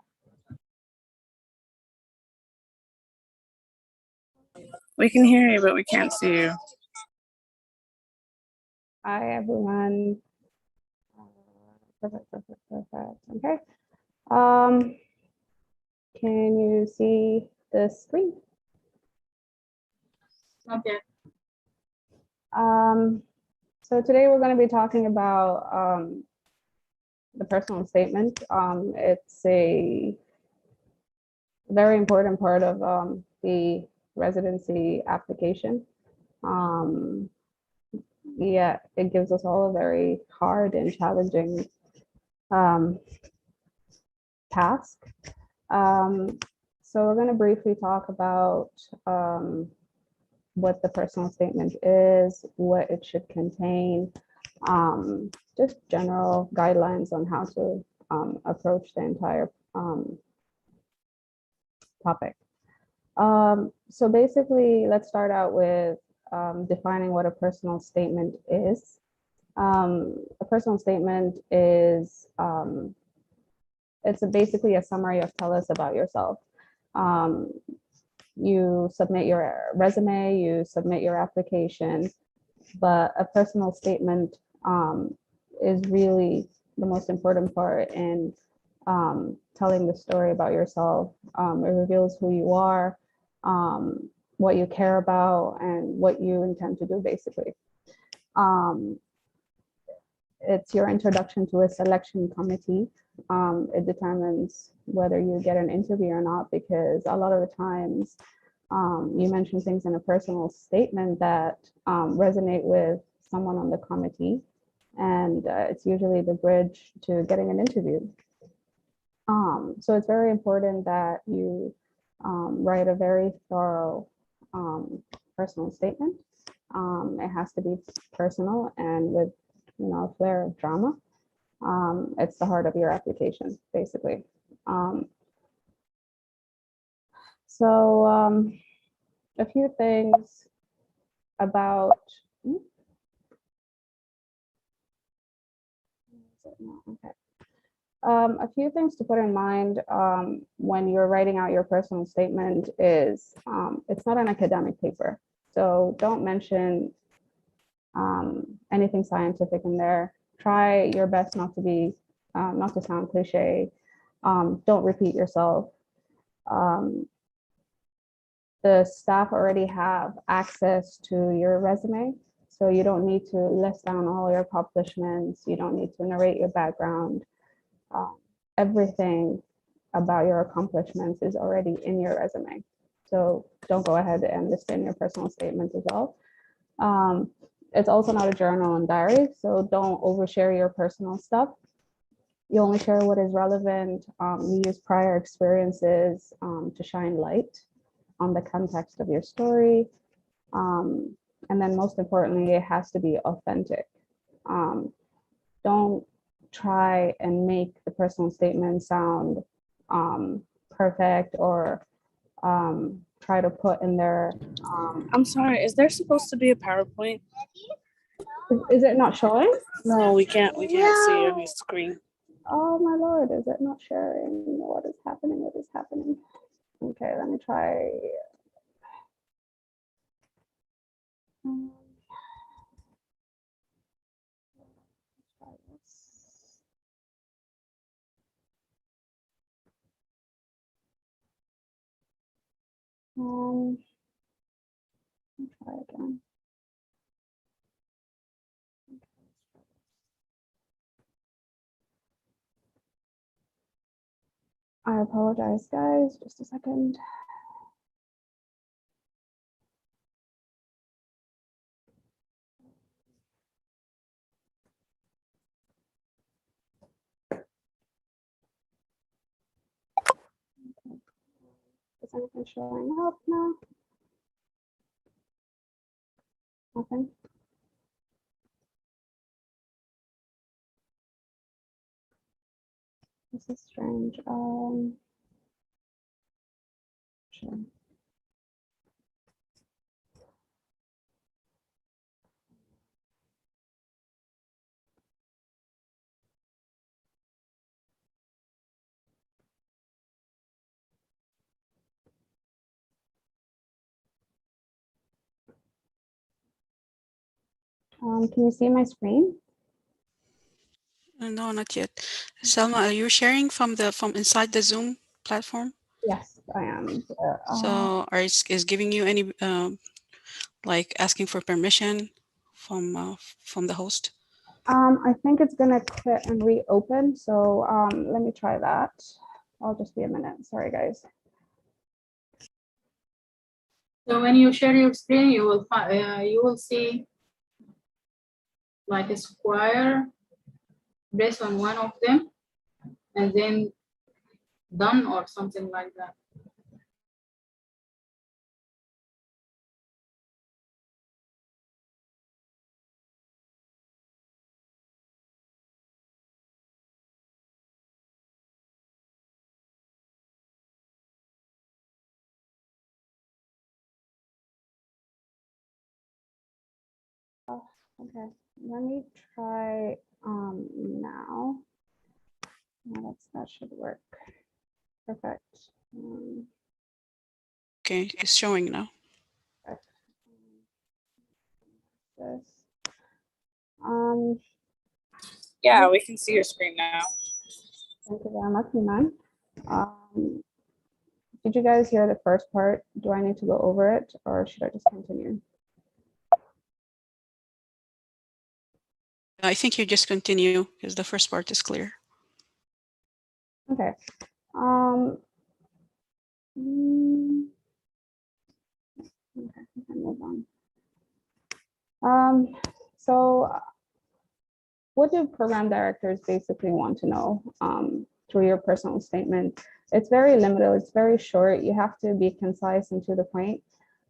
We can hear you, but we can't see you. Hi, everyone. Perfect. Okay. Can you see the screen? Okay. So today we're going to be talking about the personal statement. It's a very important part of the residency application. Yeah, it gives us all a very hard and challenging task. So we're going to briefly talk about what the personal statement is, what it should contain, just general guidelines on how to approach the entire topic. So basically, let's start out with defining what a personal statement is. A personal statement is it's basically a summary of tell us about yourself. You submit your resume, you submit your application, but a personal statement is really the most important part in telling the story about yourself. It reveals who you are, what you care about, and what you intend to do, basically. It's your introduction to a selection committee. It determines whether you get an interview or not, because a lot of the times you mention things in a personal statement that resonate with someone on the committee, and it's usually the bridge to getting an interview. So it's very important that you write a very thorough personal statement. It has to be personal and with a flair of drama. It's the heart of your application, basically. So a few things about, okay. A few things to put in mind when you're writing out your personal statement is it's not an academic paper. So don't mention anything scientific in there. Try your best not to be, not to sound cliche. Don't repeat yourself. The staff already have access to your resume, so you don't need to list down all your accomplishments. You don't need to narrate your background. Everything about your accomplishments is already in your resume. So don't go ahead and list in your personal statements as well. It's also not a journal and diary, so don't overshare your personal stuff. You only share what is relevant. You use prior experiences to shine light on the context of your story. And then most importantly, it has to be authentic. Don't try and make the personal statement sound perfect or try to put in there. I'm sorry, is there supposed to be a PowerPoint? Is it not showing? No, we can't see your screen. Oh my Lord, is it not sharing? What is happening? What is happening? Okay, let me try. Try this. Let me try again. I apologize, guys. Just a second. Is anything showing up now? Nothing. This is strange. Sure. Can you see my screen? No, not yet. Selma, are you sharing from inside the Zoom platform? Yes, I am. So is giving you any like asking for permission from the host? I think it's gonna quit and reopen. So let me try that. I'll just be a minute. Sorry, guys. So when you share your screen, you will see like a square. Press on one of them, and then done or something like that. Okay, let me try now. That should work. Perfect. Okay, it's showing now. This. Yeah, we can see your screen now. Thank you very much, Iman. Did you guys hear the first part? Do I need to go over it or should I just continue? I think you just continue because the first part is clear. Okay. Okay, I can move on. So what do program directors basically want to know through your personal statement? It's very limited, it's very short. You have to be concise and to the point,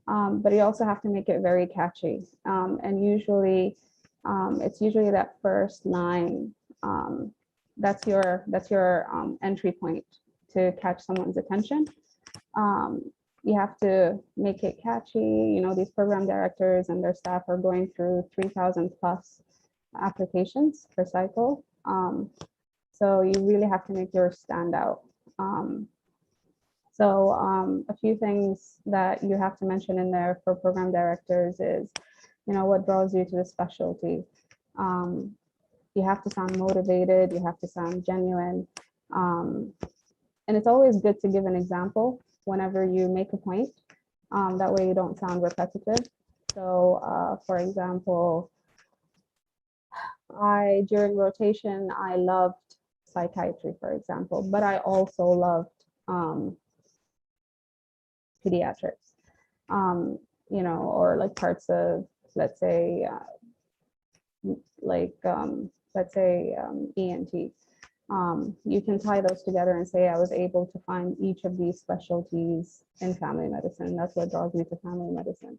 but you also have to make it very catchy. And usually, it's usually that first line. That's your entry point to catch someone's attention. You have to make it catchy. You know, these program directors and their staff are going through 3,000 plus applications per cycle. So you really have to make yours stand out. A few things that you have to mention in there for program directors is you know, what draws you to the specialty. You have to sound motivated, you have to sound genuine. And it's always good to give an example whenever you make a point. That way you don't sound repetitive. So for example, during rotation, I loved psychiatry, for example, but I also loved pediatrics, you know, or like parts of, let's say, ENT. You can tie those together and say I was able to find each of these specialties in family medicine. That's what draws me to family medicine.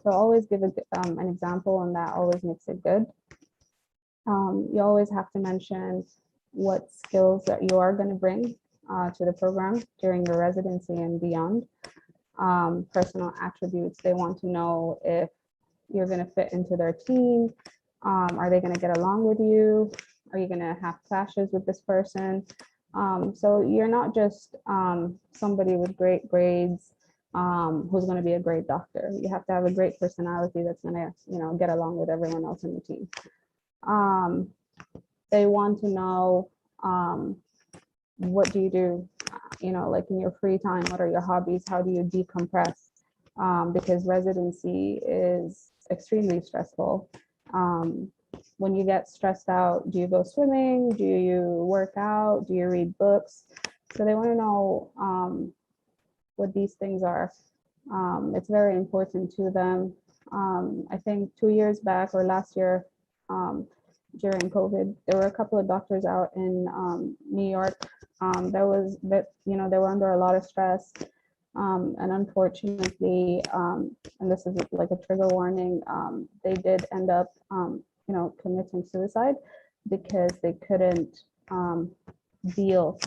So always give an example, and that always makes it good. You always have to mention what skills that you are going to bring to the program during your residency and beyond. Personal attributes, they want to know if you're going to fit into their team. Are they going to get along with you? Are you going to have clashes with this person? So you're not just somebody with great grades who's going to be a great doctor. You have to have a great personality that's going to, you know, get along with everyone else in the team. They want to know, what do you do, you know, like in your free time? What are your hobbies? How do you decompress? Because residency is extremely stressful. When you get stressed out, do you go swimming? Do you work out? Do you read books? So they want to know what these things are. It's very important to them. I think 2 years back or last year, during COVID, there were a couple of doctors out in New York. There was that, you know, they were under a lot of stress. And unfortunately, and this is like a trigger warning, they did end up, you know, committing suicide because they couldn't deal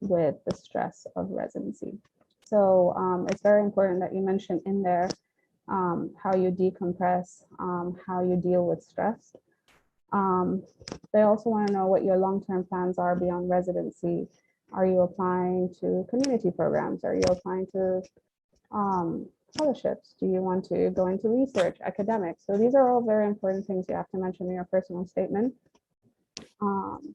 with the stress of residency. So it's very important that you mention in there how you decompress, how you deal with stress. They also want to know what your long-term plans are beyond residency. Are you applying to community programs? Are you applying to fellowships? Do you want to go into research, academics? So these are all very important things you have to mention in your personal statement. And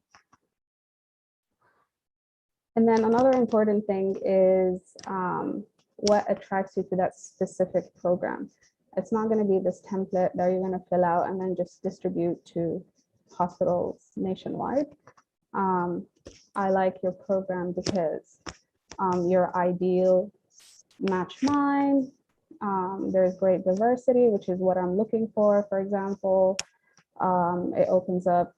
then another important thing is what attracts you to that specific program. It's not going to be this template that you're going to fill out and then just distribute to hospitals nationwide. I like your program because your ideals match mine. There's great diversity, which is what I'm looking for example. It opens up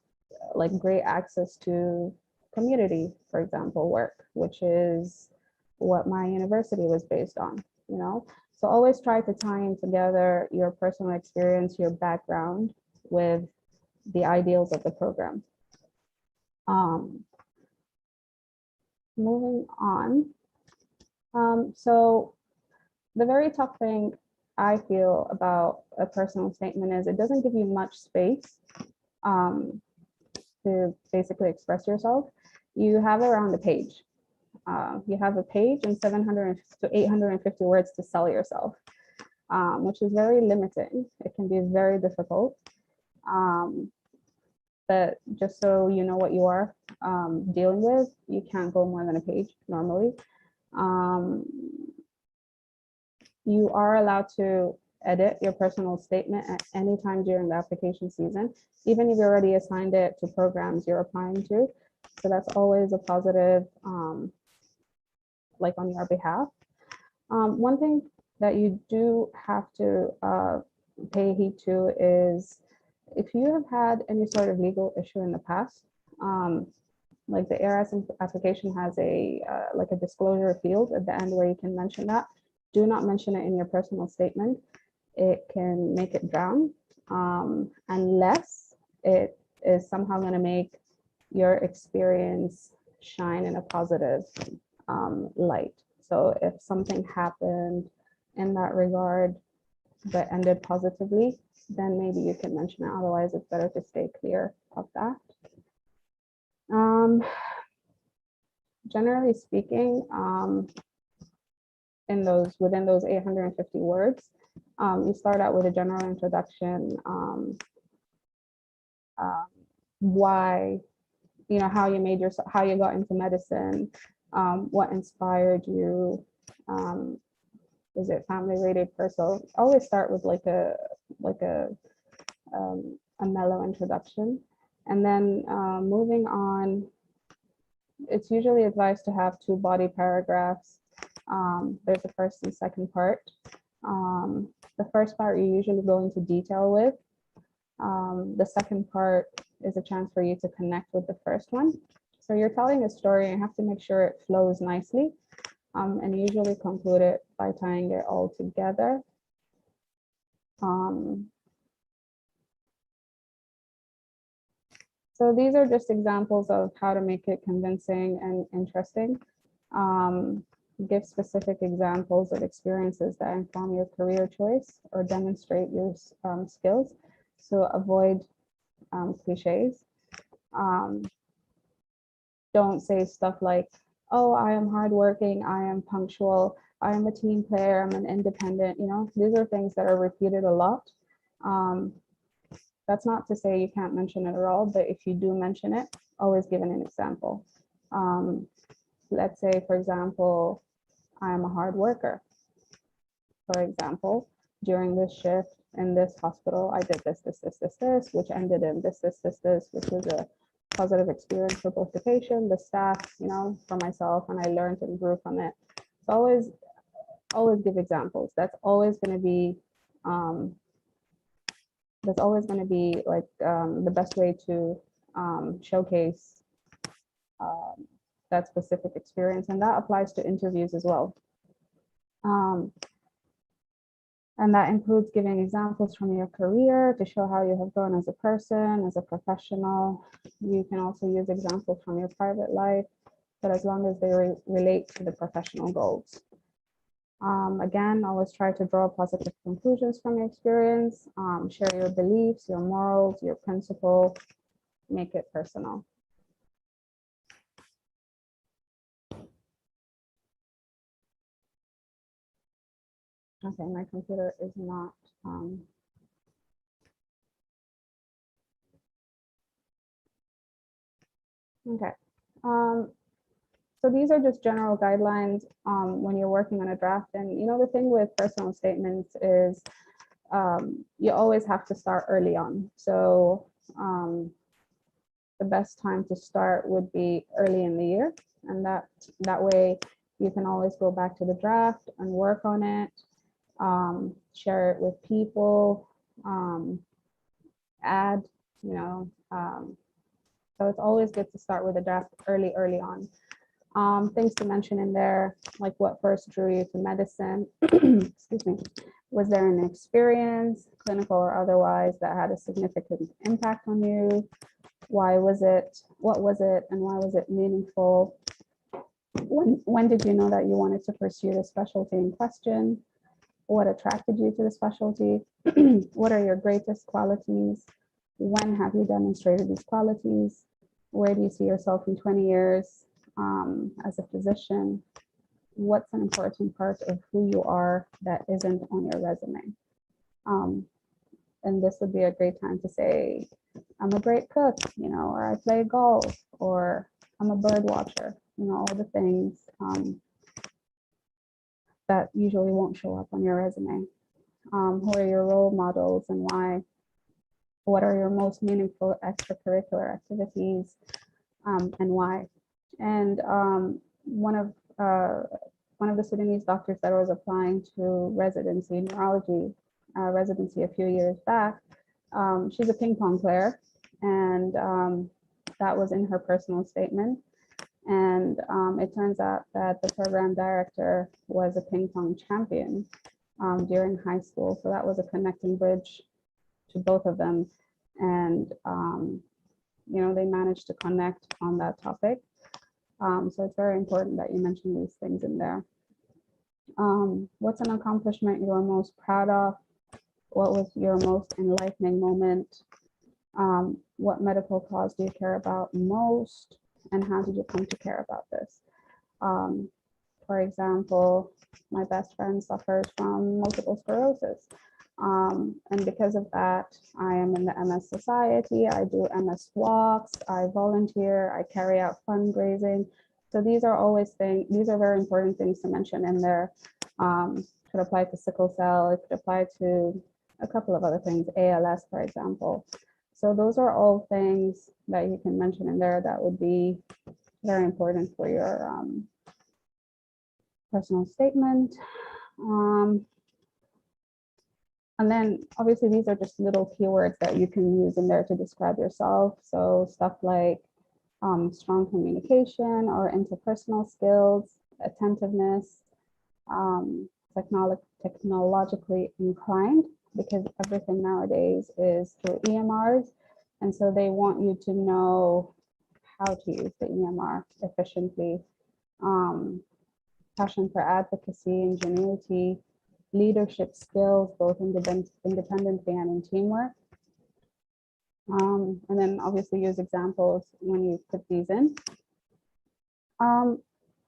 like great access to community, for example, work, which is what my university was based on, you know? So always try to tie in together your personal experience, your background with the ideals of the program. Moving on. So the very tough thing I feel about a personal statement is it doesn't give you much space to basically express yourself. You have around a page. You have a page and 700 to 850 words to sell yourself, which is very limiting. It can be very difficult. But just so you know what you are dealing with, you can't go more than a page normally. You are allowed to edit your personal statement at any time during the application season, even if you already assigned it to programs you're applying to. So that's always a positive, like on your behalf. One thing that you do have to pay heed to is if you have had any sort of legal issue in the past, like the ARS application has a like a disclosure field at the end where you can mention that. Do not mention it in your personal statement. It can make it drown unless it is somehow going to make your experience shine in a positive light. So if something happened in that regard but ended positively, then maybe you can mention it. Otherwise, it's better to stay clear of that. Generally speaking, within those 850 words, You start out with a general introduction, why, you know, how you made yourself, how you got into medicine, what inspired you, is it family related, personal? Always start with like a mellow introduction, and then moving on. It's usually advised to have 2 body paragraphs. There's the first and second part. The first part you usually go into detail with. The second part is a chance for you to connect with the first one. So you're telling a story and you have to make sure it flows nicely, and usually conclude it by tying it all together. So these are just examples of how to make it convincing and interesting. Give specific examples of experiences that inform your career choice or demonstrate your skills. So avoid cliches. Don't say stuff like, oh, I am hardworking, I am punctual, I am a team player, I'm an independent. You know, these are things that are repeated a lot. That's not to say you can't mention it at all, but if you do mention it, always give an example. Let's say, for example, I am a hard worker. For example, during this shift in this hospital, I did this, which ended in this, which was a positive experience for both the patient, the staff, you know, for myself, and I learned and grew from it. So always give examples. That's always going to be like the best way to showcase that specific experience, and that applies to interviews as well. And that includes giving examples from your career to show how you have grown as a person, as a professional. You can also use examples from your private life, but as long as they relate to the professional goals. Again, always try to draw positive conclusions from your experience, share your beliefs, your morals, your principles, make it personal. Okay, my computer is not. Okay. So these are just general guidelines when you're working on a draft. And you know, the thing with personal statements is you always have to start early on. So the best time to start would be early in the year. And that way you can always go back to the draft and work on it, share it with people, add, you know, so it's always good to start with a draft early on. Things to mention in there, like what first drew you to medicine. Excuse me. Was there an experience, clinical or otherwise, that had a significant impact on you? Why was it? What was it? And why was it meaningful? When did you know that you wanted to pursue the specialty in question? What attracted you to the specialty? What are your greatest qualities? When have you demonstrated these qualities? Where do you see yourself in 20 years as a physician? What's an important part of who you are that isn't on your resume? And this would be a great time to say, I'm a great cook, you know, or I play golf, or I'm a bird watcher, you know, all the things that usually won't show up on your resume. Who are your role models and why? What are your most meaningful extracurricular activities and why? And one of the Sudanese doctors that was applying to residency, neurology residency a few years back, she's a ping pong player, and that was in her personal statement. And it turns out that the program director was a ping pong champion during high school. So that was a connecting bridge to both of them. And, you know, they managed to connect on that topic. So it's very important that you mention these things in there. What's an accomplishment you're most proud of? What was your most enlightening moment? What medical cause do you care about most? And how did you come to care about this? For example, my best friend suffers from multiple sclerosis. And because of that, I am in the MS Society, I do MS walks, I volunteer, I carry out fundraising. So these are always things, these are very important things to mention in there. Could apply to sickle cell, it could apply to a couple of other things, ALS, for example. So those are all things that you can mention in there that would be very important for your personal statement. And then obviously these are just little keywords that you can use in there to describe yourself. So stuff like strong communication or interpersonal skills, attentiveness, technologically inclined, because everything nowadays is through EMRs. And so they want you to know how to use the EMR efficiently. Passion for advocacy, ingenuity, leadership skills, both independently and in teamwork. And then obviously use examples when you put these in.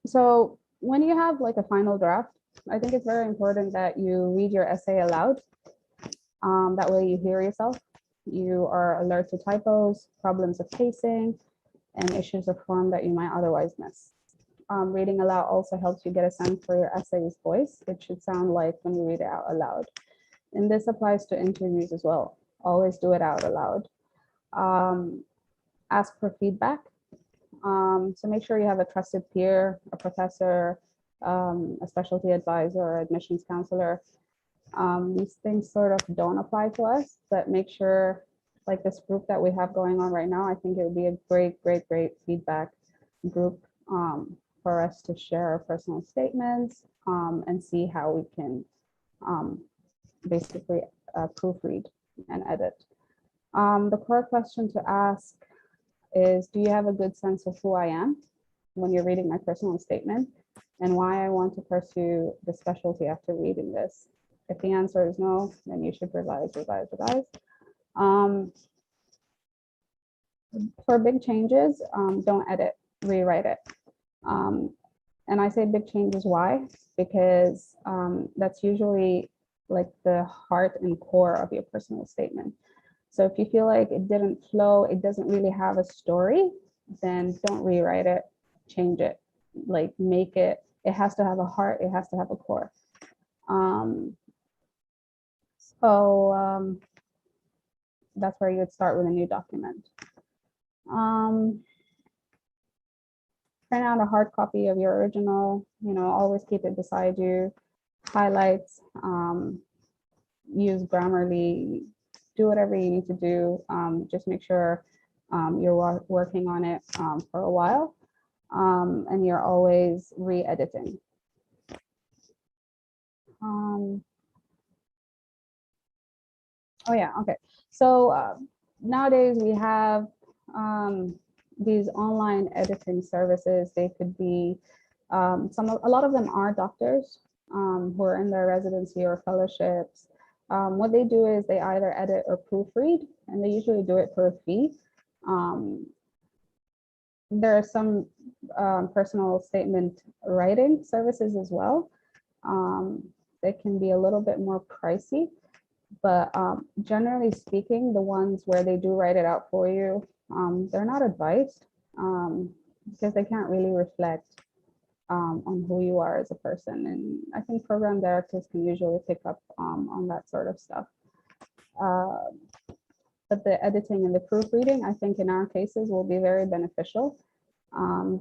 So when you have like a final draft, I think it's very important that you read your essay aloud. That way you hear yourself. You are alert to typos, problems of pacing, and issues of form that you might otherwise miss. Reading aloud also helps you get a sense for your essay's voice. It should sound like when you read it out aloud. And this applies to interviews as well. Always do it out aloud. Ask for feedback. So make sure you have a trusted peer, a professor, a specialty advisor, or admissions counselor. These things sort of don't apply to us, but make sure, like this group that we have going on right now, I think it would be a great feedback group for us to share our personal statements and see how we can basically proofread and edit. The core question to ask is, do you have a good sense of who I am when you're reading my personal statement, and why I want to pursue the specialty after reading this? If the answer is no, then you should revise. For big changes, don't edit, rewrite it. And I say big changes, why? Because that's usually like the heart and core of your personal statement. So if you feel like it didn't flow, it doesn't really have a story, then don't rewrite it, change it, like make it, it has to have a heart, it has to have a core. That's where you would start with a new document. Print out a hard copy of your original, always keep it beside you, highlights, use Grammarly, do whatever you need to do. Just make sure you're working on it for a while, and you're always re-editing. Oh yeah, okay. So nowadays we have these online editing services. They could be a lot of them are doctors who are in their residency or fellowships. What they do is they either edit or proofread, and they usually do it for a fee. There are some personal statement writing services as well. They can be a little bit more pricey, but generally speaking, the ones where they do write it out for you, they're not advised because they can't really reflect on who you are as a person. And I think program directors can usually pick up on that sort of stuff. But the editing and the proofreading, I think in our cases will be very beneficial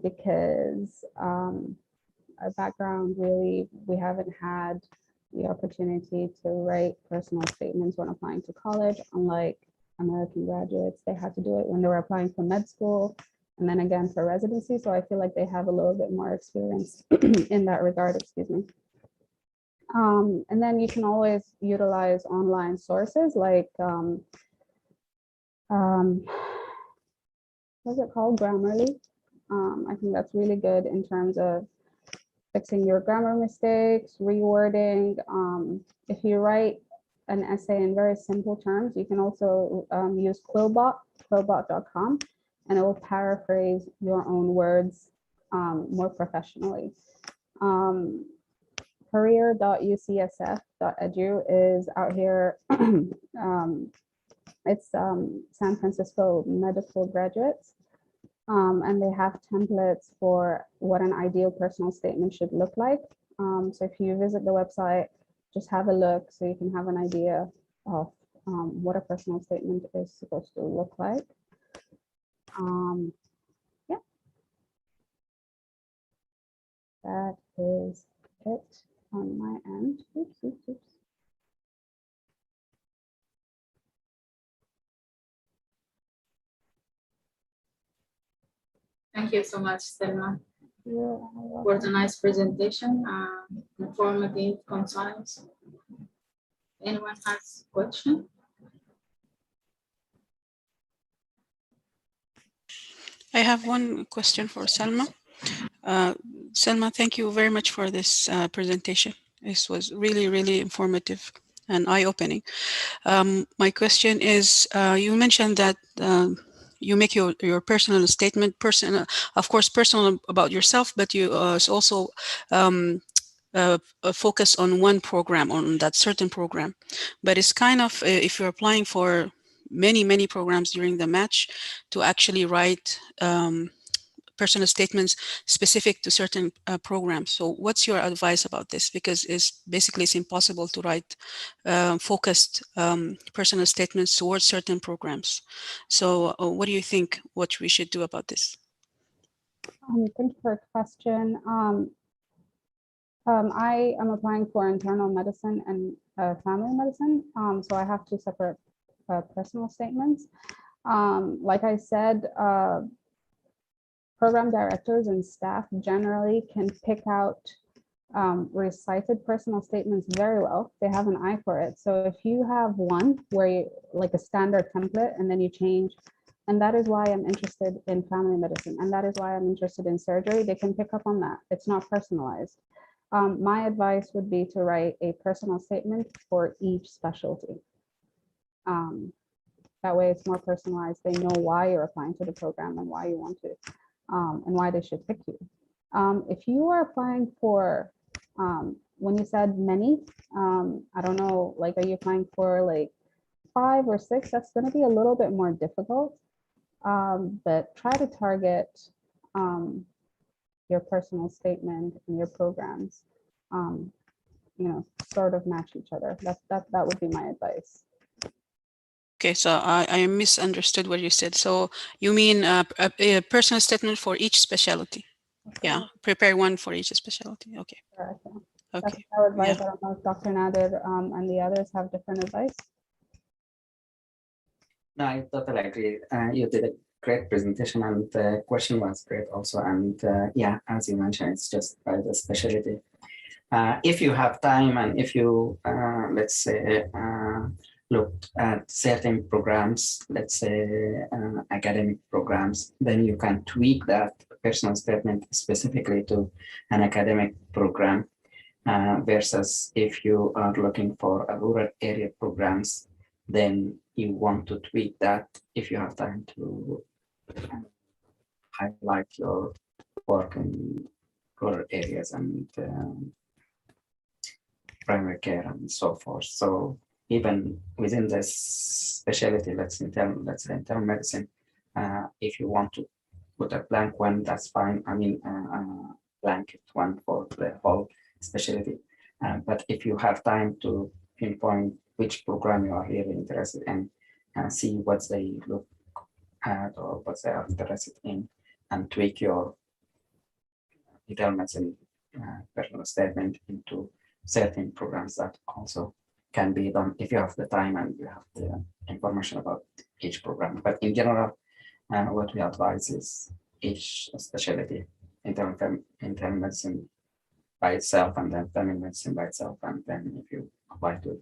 because our background, really, we haven't had the opportunity to write personal statements when applying to college, unlike American graduates. They had to do it when they were applying for med school and then again for residency. So I feel like they have a little bit more experience in that regard, excuse me. And then you can always utilize online sources like, what's it called? Grammarly. I think that's really good in terms of fixing your grammar mistakes, rewording. If you write an essay in very simple terms, you can also use quillbot.com, and it will paraphrase your own words more professionally. career.ucsf.edu is out here. It's San Francisco medical graduates, and they have templates for what an ideal personal statement should look like. So if you visit the website, just have a look so you can have an idea of what a personal statement is supposed to look like. Yeah, that is it on my end. Oops, oops, oops. Thank you so much, Selma, Yeah, for the nice presentation, informative, concise. Anyone has question? I have one question for Selma. Selma, thank you very much for this presentation. This was really, really informative and eye-opening. My question is, you mentioned that you make your personal statement, of course, personal about yourself, but you also focus on one program, on that certain program. But it's kind of, if you're applying for many programs during the match, to actually write personal statements specific to certain programs. So what's your advice about this? Because it's impossible to write focused personal statements towards certain programs. So what do you think what we should do about this? Thank you for the question. I am applying for internal medicine and family medicine, so I have two separate personal statements. Like I said, program directors and staff generally can pick out recited personal statements very well. They have an eye for it. So if you have one where you like a standard template and then you change, and that is why I'm interested in family medicine, and that is why I'm interested in surgery, they can pick up on that. It's not personalized. My advice would be to write a personal statement for each specialty. That way it's more personalized. They know why you're applying to the program and why you want to, and why they should pick you. If you are applying for, when you said many, I don't know, like, are you applying for like 5 or 6? That's going to be a little bit more difficult, but try to target your personal statement and your programs, sort of match each other. That would be my advice. Okay, so I misunderstood what you said. So you mean a personal statement for each specialty? Okay. Yeah, prepare one for each specialty. Okay. Correct. Okay. That's our advice. Yeah. I don't know if Dr. Nader and the others have different advice. No, I totally agree. You did a great presentation, and the question was great also. And yeah, as you mentioned, it's just by the specialty. If you have time and if you, let's say, looked at certain programs, let's say academic programs, then you can tweak that personal statement specifically to an academic program versus if you are looking for a rural area programs, then you want to tweak that if you have time to highlight your work in rural areas and primary care and so forth. So even within this specialty, let's say internal medicine, if you want to put a blank one, that's fine. I mean, blanket one for the whole specialty. But if you have time to pinpoint which program you are really interested in, see what they look at or what they are interested in, and tweak your internal medicine personal statement into certain programs that also can be done if you have the time and you have the information about each program. But in general, what we advise is each specialty, internal medicine by itself, and then family medicine by itself, and then if you apply to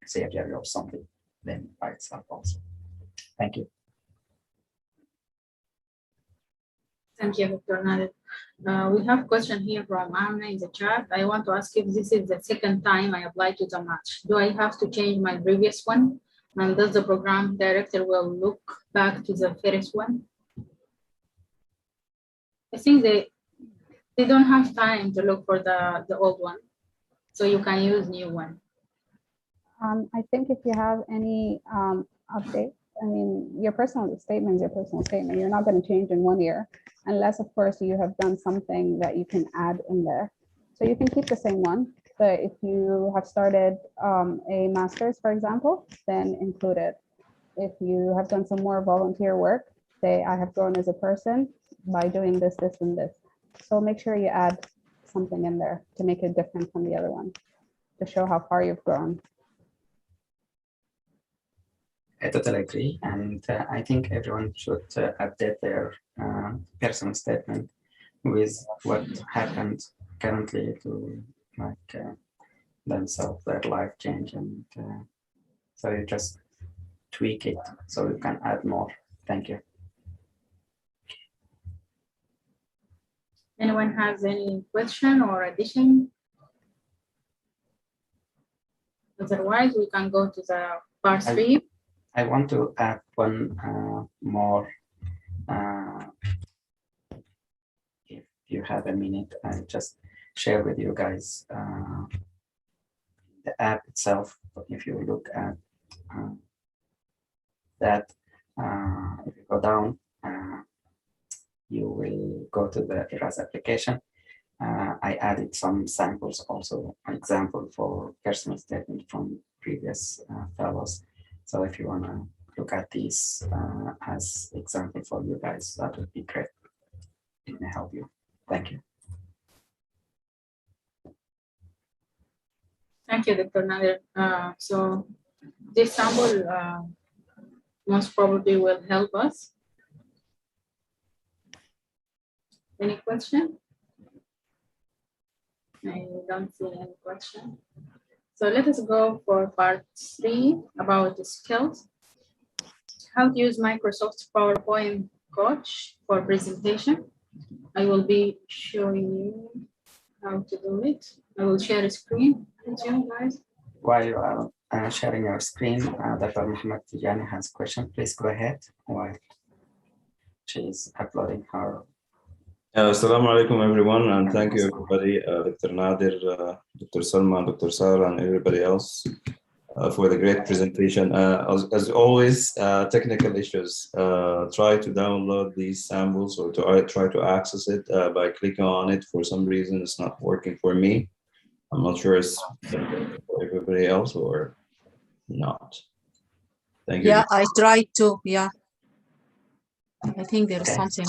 surgery or something, then by itself also. Thank you. Thank you, Dr. Nader. We have a question here from Amna in the chat. I want to ask if this is the second time I apply to the match. Do I have to change my previous one? And does the program director will look back to the first one? I think they don't have time to look for the old one. So you can use new one. I think if you have any updates, I mean, your personal statement is your personal statement. You're not going to change in 1 year, unless, of course, you have done something that you can add in there. So you can keep the same one, but if you have started a master's, for example, then include it. If you have done some more volunteer work, say, I have grown as a person by doing this, this, and this. So make sure you add something in there to make it different from the other one, to show how far you've grown. I totally agree, and I think everyone should update their personal statement with what happened currently to themselves, their life change, and so you just tweak it so you can add more. Thank you. Anyone has any question or addition? Otherwise, we can go to the part 3. I want to add one more. If you have a minute, I just share with you guys the app itself. If you look at that, if you go down, you will go to the ERAS application. I added some samples, also an example for personal statement from previous fellows. So if you want to look at these as example for you guys, that would be great. It may help you. Thank you. Thank you, Dr. Nader. So this sample most probably will help us. Any question? I don't see any question. So let us go for part 3 about the skills. How to use Microsoft PowerPoint Coach for presentation. I will be showing you how to do it. I will share a screen with you guys. While you are sharing your screen, Dr. Mohammed Tijani has a question. Please go ahead while she's uploading her. Assalamu alaikum, everyone, and thank you, everybody, Dr. Nader, Dr. Salman, Dr. Sarah, and everybody else for the great presentation. As always, technical issues. Try to download these samples or to try to access it by clicking on it. For some reason, it's not working for me. I'm not sure it's for everybody else or not. Thank you. Yeah, I tried to. Yeah, I think there is something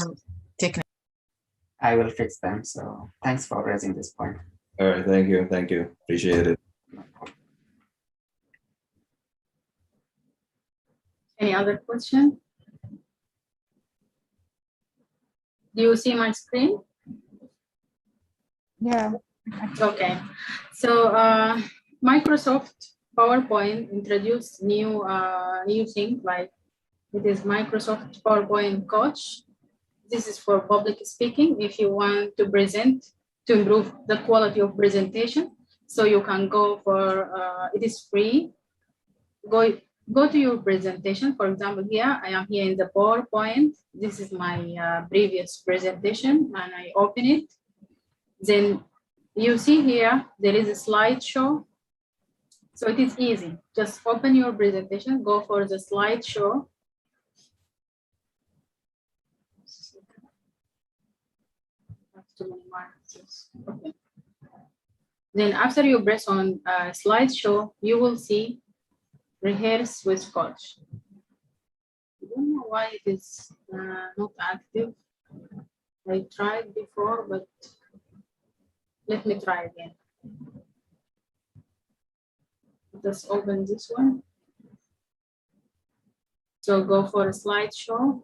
technical. I will fix them. So thanks for raising this point. All right, thank you. Thank you. Appreciate it. Any other question? Do you see my screen? Yeah. Okay. So Microsoft PowerPoint introduced new thing, like it is Microsoft PowerPoint Coach. This is for public speaking. If you want to present to improve the quality of presentation, so you can go for it is free. Go to your presentation. For example, here I am here in the PowerPoint. This is my previous presentation, and I open it. Then you see here there is a slideshow. So it is easy. Just open your presentation, go for the slideshow. Okay. Then after you press on slideshow, you will see rehearse with coach. I don't know why it is not active. I tried before, but let me try again. Just open this one. So go for a slideshow.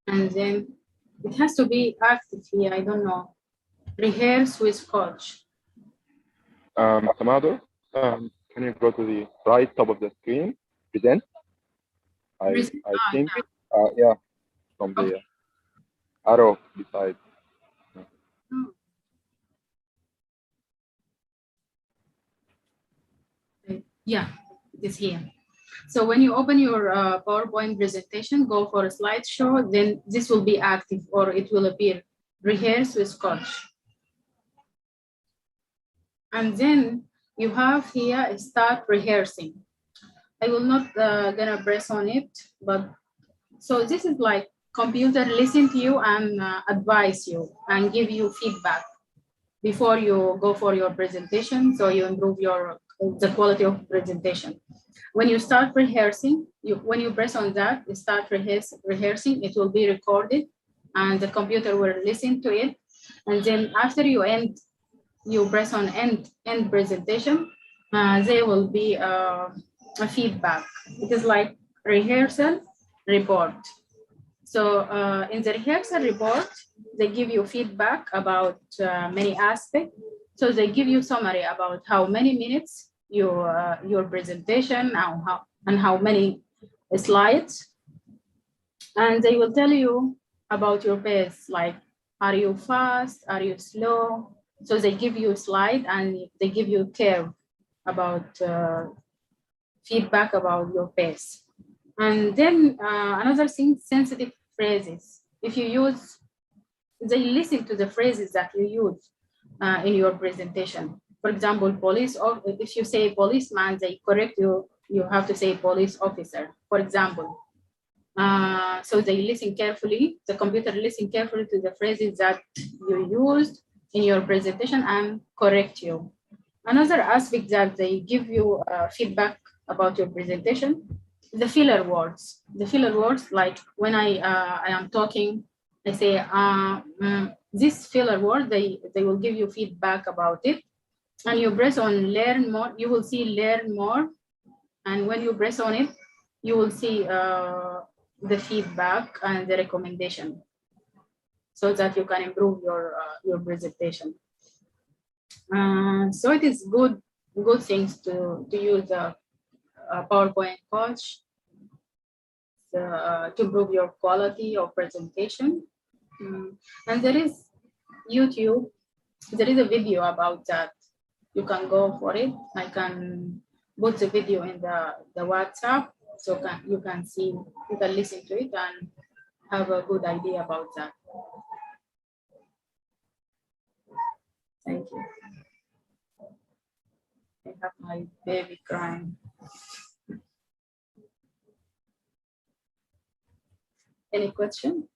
And then it has to be active here. I don't know. Rehearse with coach. Tamado, can you go to the right top of the screen? Present. I think, yeah, from the arrow beside. Yeah, it is here. So when you open your PowerPoint presentation, go for a slideshow, then this will be active or it will appear. Rehearse with coach. And then you have here start rehearsing. I will not gonna press on it, but so this is like computer listen to you and advise you and give you feedback before you go for your presentation, so you improve the quality of presentation. When you start rehearsing, when you press on that, you start rehearsing, it will be recorded and the computer will listen to it. And then after you press on end presentation, there will be a feedback. It is like rehearsal report. So in the rehearsal report, they give you feedback about many aspects. So they give you summary about how many minutes your presentation and how many slides. And they will tell you about your pace, like, are you fast, are you slow? So they give you a slide and they give you a curve about feedback about your pace. And then another thing, sensitive phrases. If you use, they listen to the phrases that you use in your presentation. For example, police, or if you say policeman, they correct you, you have to say police officer, for example. So they listen carefully, the computer listen carefully to the phrases that you used in your presentation and correct you. Another aspect that they give you feedback about your presentation, the filler words. The filler words, like when I am talking, I say, this filler word, they will give you feedback about it. And you press on learn more, you will see learn more. And when you press on it, you will see the feedback and the recommendation so that you can improve your presentation. So it is good things to use a PowerPoint coach to improve your quality of presentation. And there is YouTube, there is a video about that. You can go for it. I can put the video in the WhatsApp, so you can see, you can listen to it and have a good idea about that. Thank you. I have my baby crying. Any question?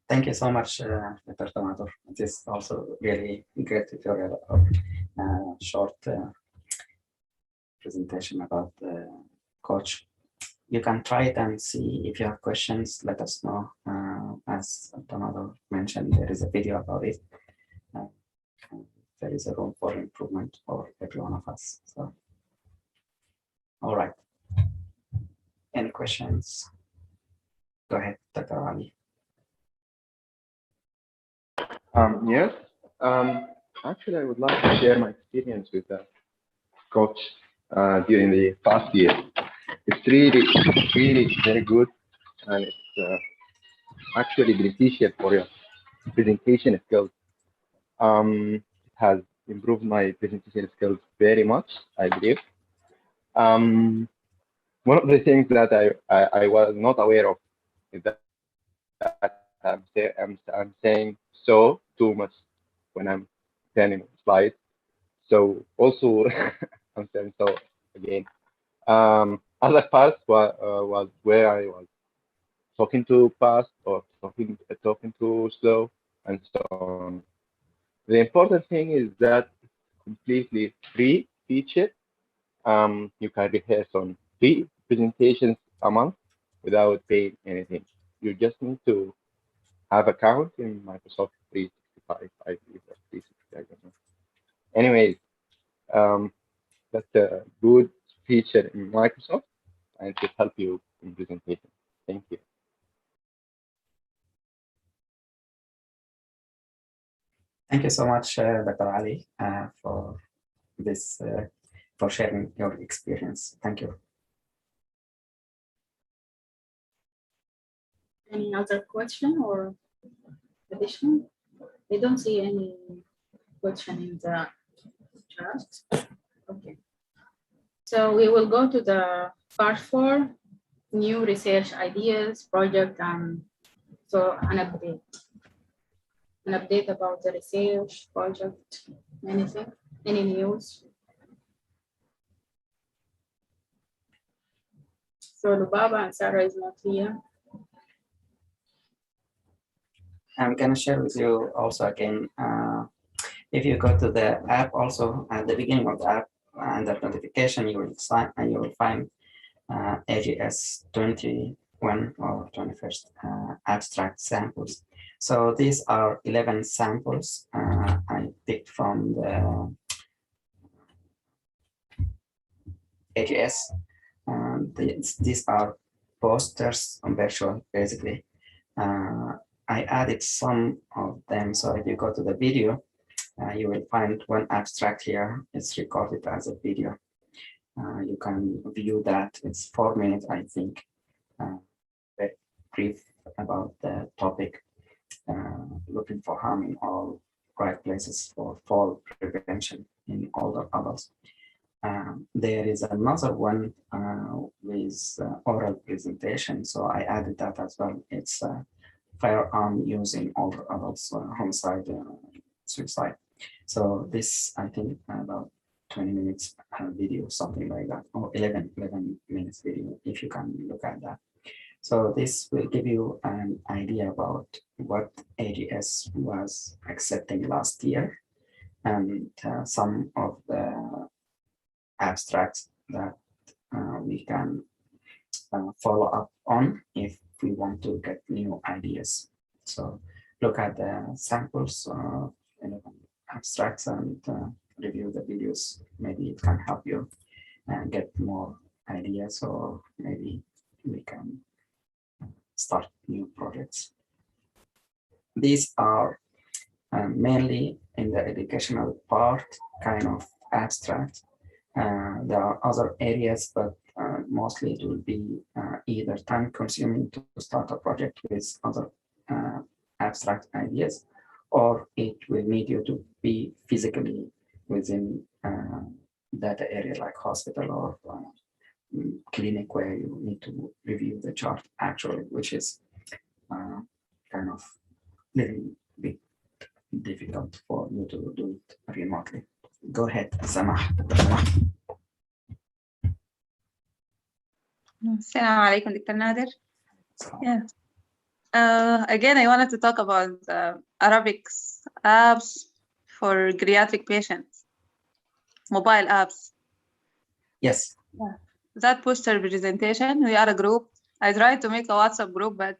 Thank you so much, Dr. Tomator. It is also really great tutorial of short presentation about the coach. You can try it and see if you have questions, let us know. As Tomator mentioned, there is a video about it. There is a room for improvement for every one of us. So, all right. Any questions? Go ahead, Dr. Ali. Yes. Actually, I would like to share my experience with the coach during the past year. It's really very good, and it's actually beneficial for your presentation skills. It has improved my presentation skills very much, I believe. One of the things that I was not aware of is that I'm saying so too much when I'm planning slides. So also I'm saying so again. Other parts was where I was talking too fast or talking too slow and so on. The important thing is that it's completely free feature. You can rehearse on 3 presentations a month without paying anything. You just need to have account in Microsoft 365, I believe, or 360, I don't know. Anyways, that's a good feature in Microsoft, and it will help you in presentation. Thank you. Thank you so much, Dr. Ali, for this, for sharing your experience. Thank you. Any other question or addition? I don't see any question in the chat. Okay. So we will go to the part 4, new research ideas, project, and so an update about the research project, anything, any news. So Lubaba and Sarah is not here. I'm gonna share with you also again. If you go to the app, also at the beginning of the app, under notification, you will sign and you will find AGS 21 or 21st abstract samples. So these are 11 samples I picked from the AGS. These are posters on virtual, basically. I added some of them. So if you go to the video, you will find one abstract here. It's recorded as a video. You can view that. It's 4 minutes, I think. Very brief about the topic. Looking for harm in all right places for fall prevention in older adults. There is another one with oral presentation. So I added that as well. It's firearm using older adults, homicide, suicide. So this, I think, about 20 minutes video, something like that, or 11 minutes video, if you can look at that. So this will give you an idea about what AGS was accepting last year and some of the abstracts that we can follow up on if we want to get new ideas. So look at the samples, abstracts, and review the videos. Maybe it can help you get more ideas, or maybe we can start new projects. These are mainly in the educational part, kind of abstract. There are other areas, but mostly it will be either time consuming to start a project with other abstract ideas, or it will need you to be physically within that area, like hospital or clinic, where you need to review the chart actually, which is kind of little bit difficult for you to do it remotely. Go ahead, Samah. Assalamu alaikum, Dr. Nader. Yeah. Again, I wanted to talk about Arabics apps for geriatric patients, mobile apps. Yes. Yeah. That poster presentation, we are a group. I tried to make a WhatsApp group, but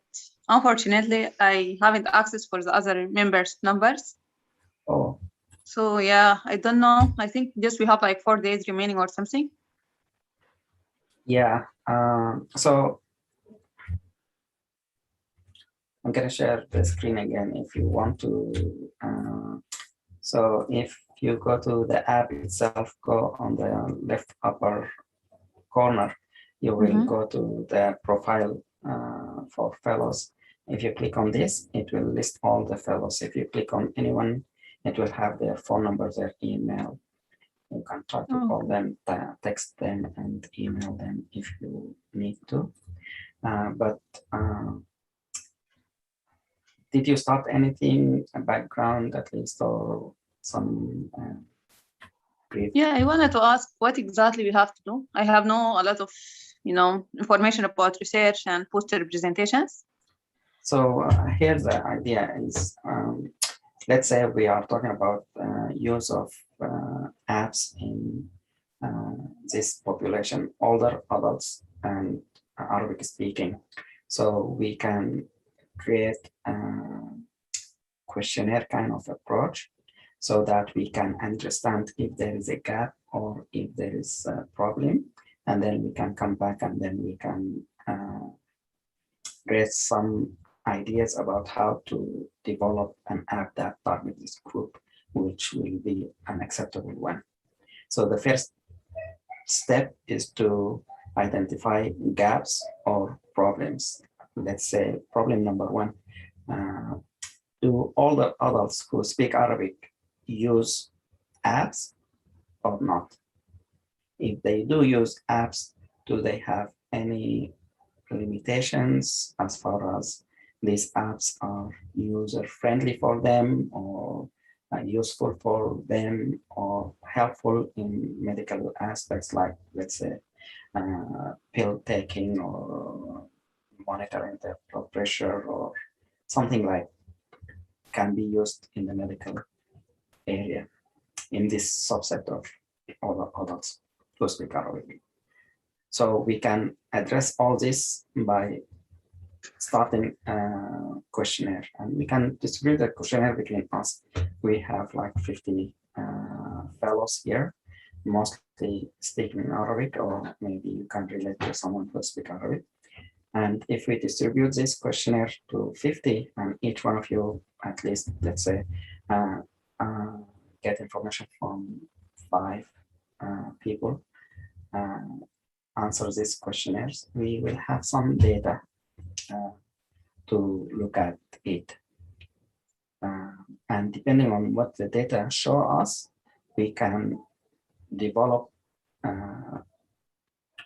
unfortunately, I haven't access for the other members' numbers. Oh. So yeah, I don't know. I think just we have like 4 days remaining or something. Yeah. So I'm gonna share the screen again if you want to. So if you go to the app itself, go on the left upper corner, you will go to the profile for fellows. If you click on this, it will list all the fellows. If you click on anyone, it will have their phone number, their email. You can try to call them, text them, and email them if you need to. But did you start anything, a background at least, or some brief? Yeah, I wanted to ask what exactly we have to do. I have a lot of, information about research and poster presentations. So here the idea is, let's say we are talking about use of apps in this population, older adults and Arabic speaking. So we can create a questionnaire kind of approach so that we can understand if there is a gap or if there is a problem, and then we can come back and then we can raise some ideas about how to develop an app that targets this group, which will be an acceptable one. So the first step is to identify gaps or problems. Let's say problem number one, do all the adults who speak Arabic use apps or not? If they do use apps, do they have any limitations as far as these apps are user-friendly for them, or useful for them, or helpful in medical aspects, like, let's say, pill taking, or monitoring the blood pressure, or something like can be used in the medical area in this subset of other adults who speak Arabic. So we can address all this by starting a questionnaire, and we can distribute the questionnaire between us. We have like 50 fellows here, mostly speaking in Arabic, or maybe you can relate to someone who speaks Arabic. And if we distribute this questionnaire to 50, and each one of you, at least, let's say, get information from 5 people, answer these questionnaires, we will have some data to look at it. And depending on what the data show us, we can develop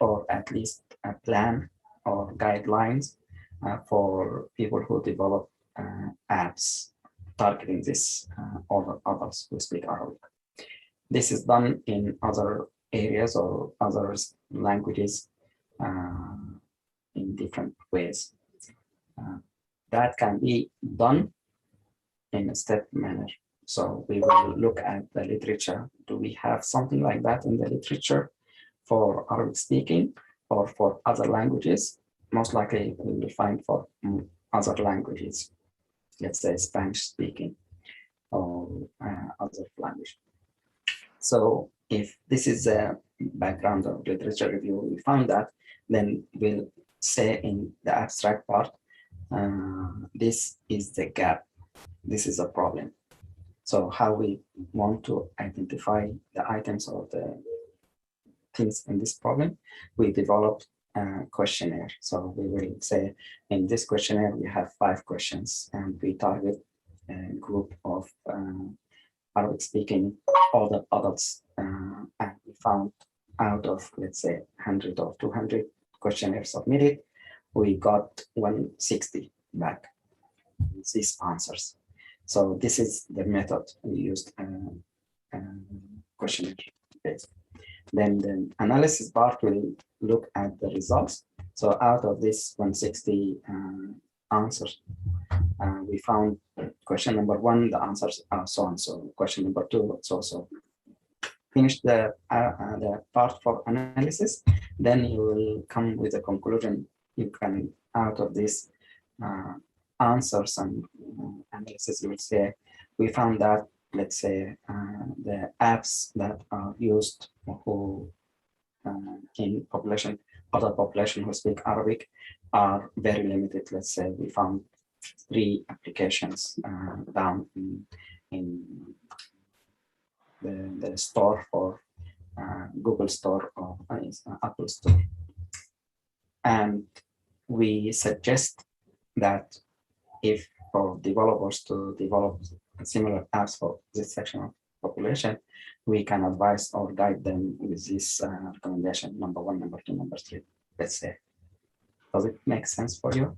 or at least a plan or guidelines for people who develop apps targeting this other others who speak Arabic. This is done in other areas or other languages in different ways. That can be done in a step manner. So we will look at the literature. Do we have something like that in the literature for Arabic speaking or for other languages? Most likely we will find for other languages, let's say Spanish speaking or other language. So if this is a background of literature review, we found that, then we'll say in the abstract part, this is the gap, this is a problem. So how we want to identify the items or the things in this problem, we developed a questionnaire. So we will say in this questionnaire, we have 5 questions, and we target a group of Arabic speaking older adults, and we found out of, let's say, 100 or 200 questionnaires submitted, we got 160 back, these answers. So this is the method we used, questionnaire based. Then the analysis part will look at the results. So out of this 160 answers, we found question number 1, the answers are so and so. Question number 2, so. Finish the part for analysis, then you will come with a conclusion. You can, out of this answers and analysis, you will say, we found that, let's say, the apps that are used who in population, other population who speak Arabic are very limited. Let's say we found 3 applications down in the store for Google Store or Apple Store. And we suggest that if for developers to develop similar apps for this section of population, we can advise or guide them with this recommendation, number 1, number 2, number 3, let's say. Does it make sense for you?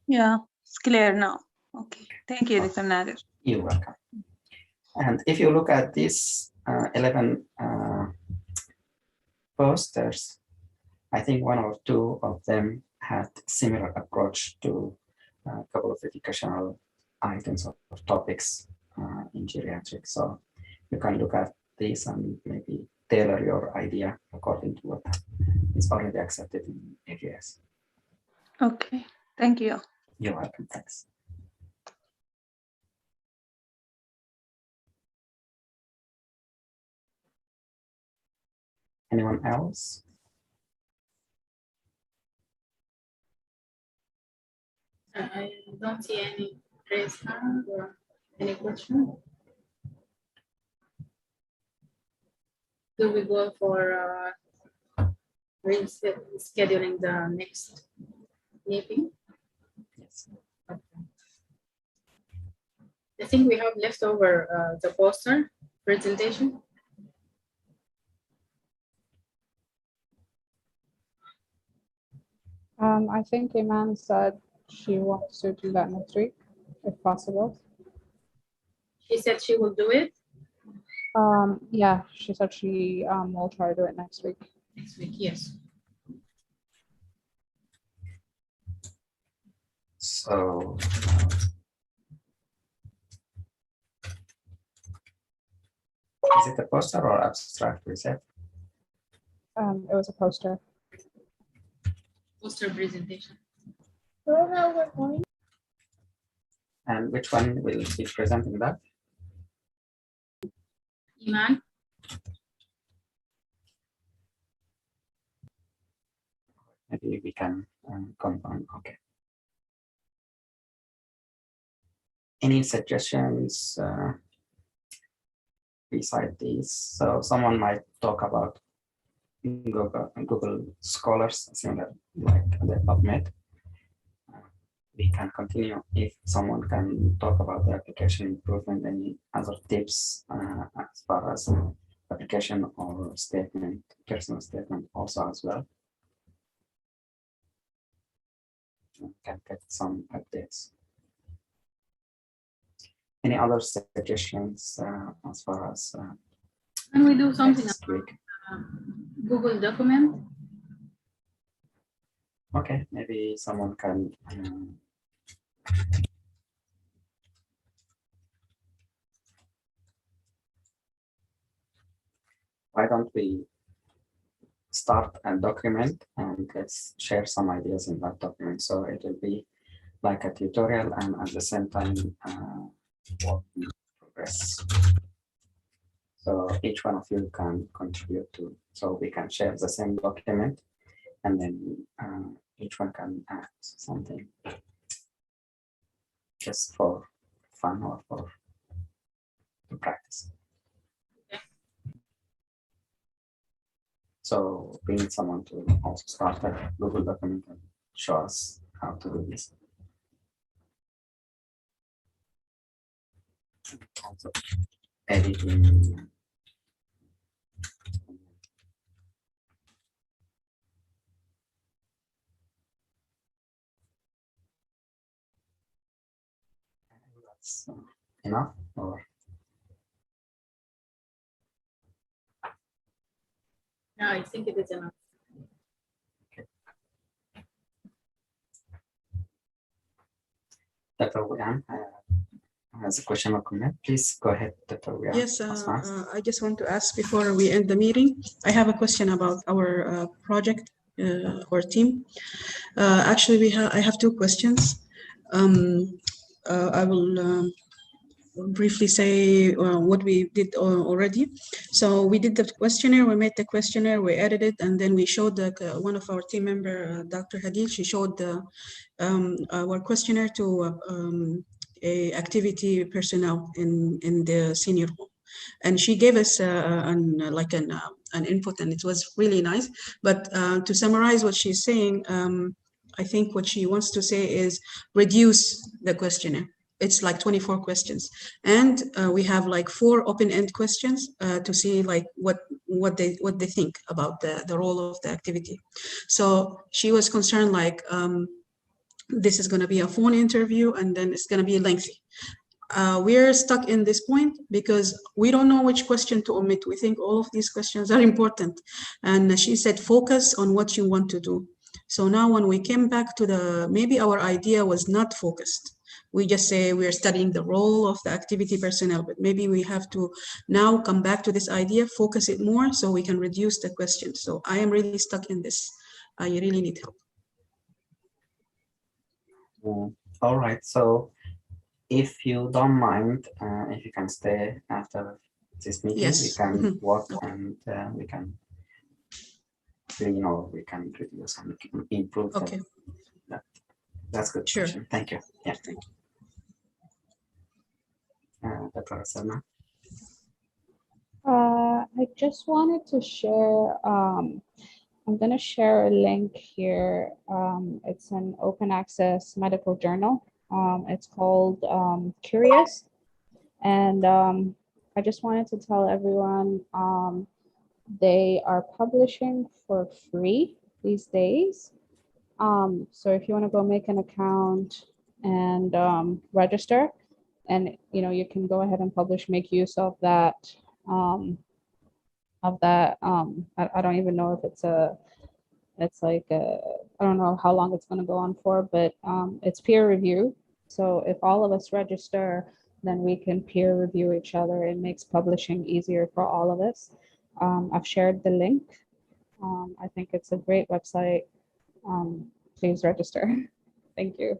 Yeah, it's clear now. Okay, thank you, Dr. Nader. You're welcome. And if you look at these 11 posters, I think 1 or 2 of them had similar approach to a couple of educational items or topics in geriatrics. So you can look at this and maybe tailor your idea according to what is already accepted in AGS. Okay, thank you. You're welcome, thanks. Anyone else? I don't see any raised hand or any question. Do we go for scheduling the next meeting? Yes. Okay. I think we have left over the poster presentation. I think Iman said she wants to do that next week, if possible. She said she will do it Yeah, she said she will try to do it next week. next week. Yes. So is it a poster or abstract we said? It was a poster. Poster presentation. And which one will be presenting that? Iman. Maybe we can confirm. Okay. Any suggestions beside these? So someone might talk about Google Scholars, similar like the PubMed. We can continue if someone can talk about the application improvement, any other tips as far as application or statement, personal statement also as well. We can get some updates. Any other suggestions as far as Can we do something next week? Google document? Okay, maybe someone can why don't we start a document and let's share some ideas in that document. So it will be like a tutorial and at the same time work in progress. So each one of you can contribute to, so we can share the same document and then each one can add something just for fun or for to practice. So we need someone to also start a Google document and show us how to do this. Also editing. That's enough or? No, I think it is enough. Dr. Wian has a question or comment. Please go ahead, Dr. Wian. Yes, I just want to ask before we end the meeting. I have a question about our project or team. Actually, I have two questions. I will briefly say what we did already. So we did the questionnaire, we made the questionnaire, we edited, and then we showed one of our team member, Dr. Hadid, she showed our questionnaire to a activity personnel in the senior home. And she gave us an input, and it was really nice. But to summarize what she's saying, I think what she wants to say is reduce the questionnaire. It's like 24 questions, and we have like 4 open-end questions to see like what they think about the role of the activity. So she was concerned like this is going to be a phone interview and then it's going to be lengthy. We're stuck in this point because we don't know which question to omit. We think all of these questions are important, and she said focus on what you want to do. So now when we came back to maybe our idea was not focused. We just say we're studying the role of the activity personnel, but maybe we have to now come back to this idea, focus it more so we can reduce the questions. So I am really stuck in this. I really need help. All right. So if you don't mind, if you can stay after this meeting, yes, we can work and we can, we can reduce and improve. Okay. That's good. Sure. Question. Thank you. Yeah. Thank you. Dr. Salma. I just wanted to share, I'm going to share a link here. It's an open access medical journal. It's called Curious. And I just wanted to tell everyone they are publishing for free these days. So if you want to go make an account and register, and you can go ahead and publish, make use of that. I don't even know if it's like I don't know how long it's going to go on for, but it's peer review. So if all of us register, then we can peer review each other. It makes publishing easier for all of us. I've shared the link. I think it's a great website. Please register. Thank you.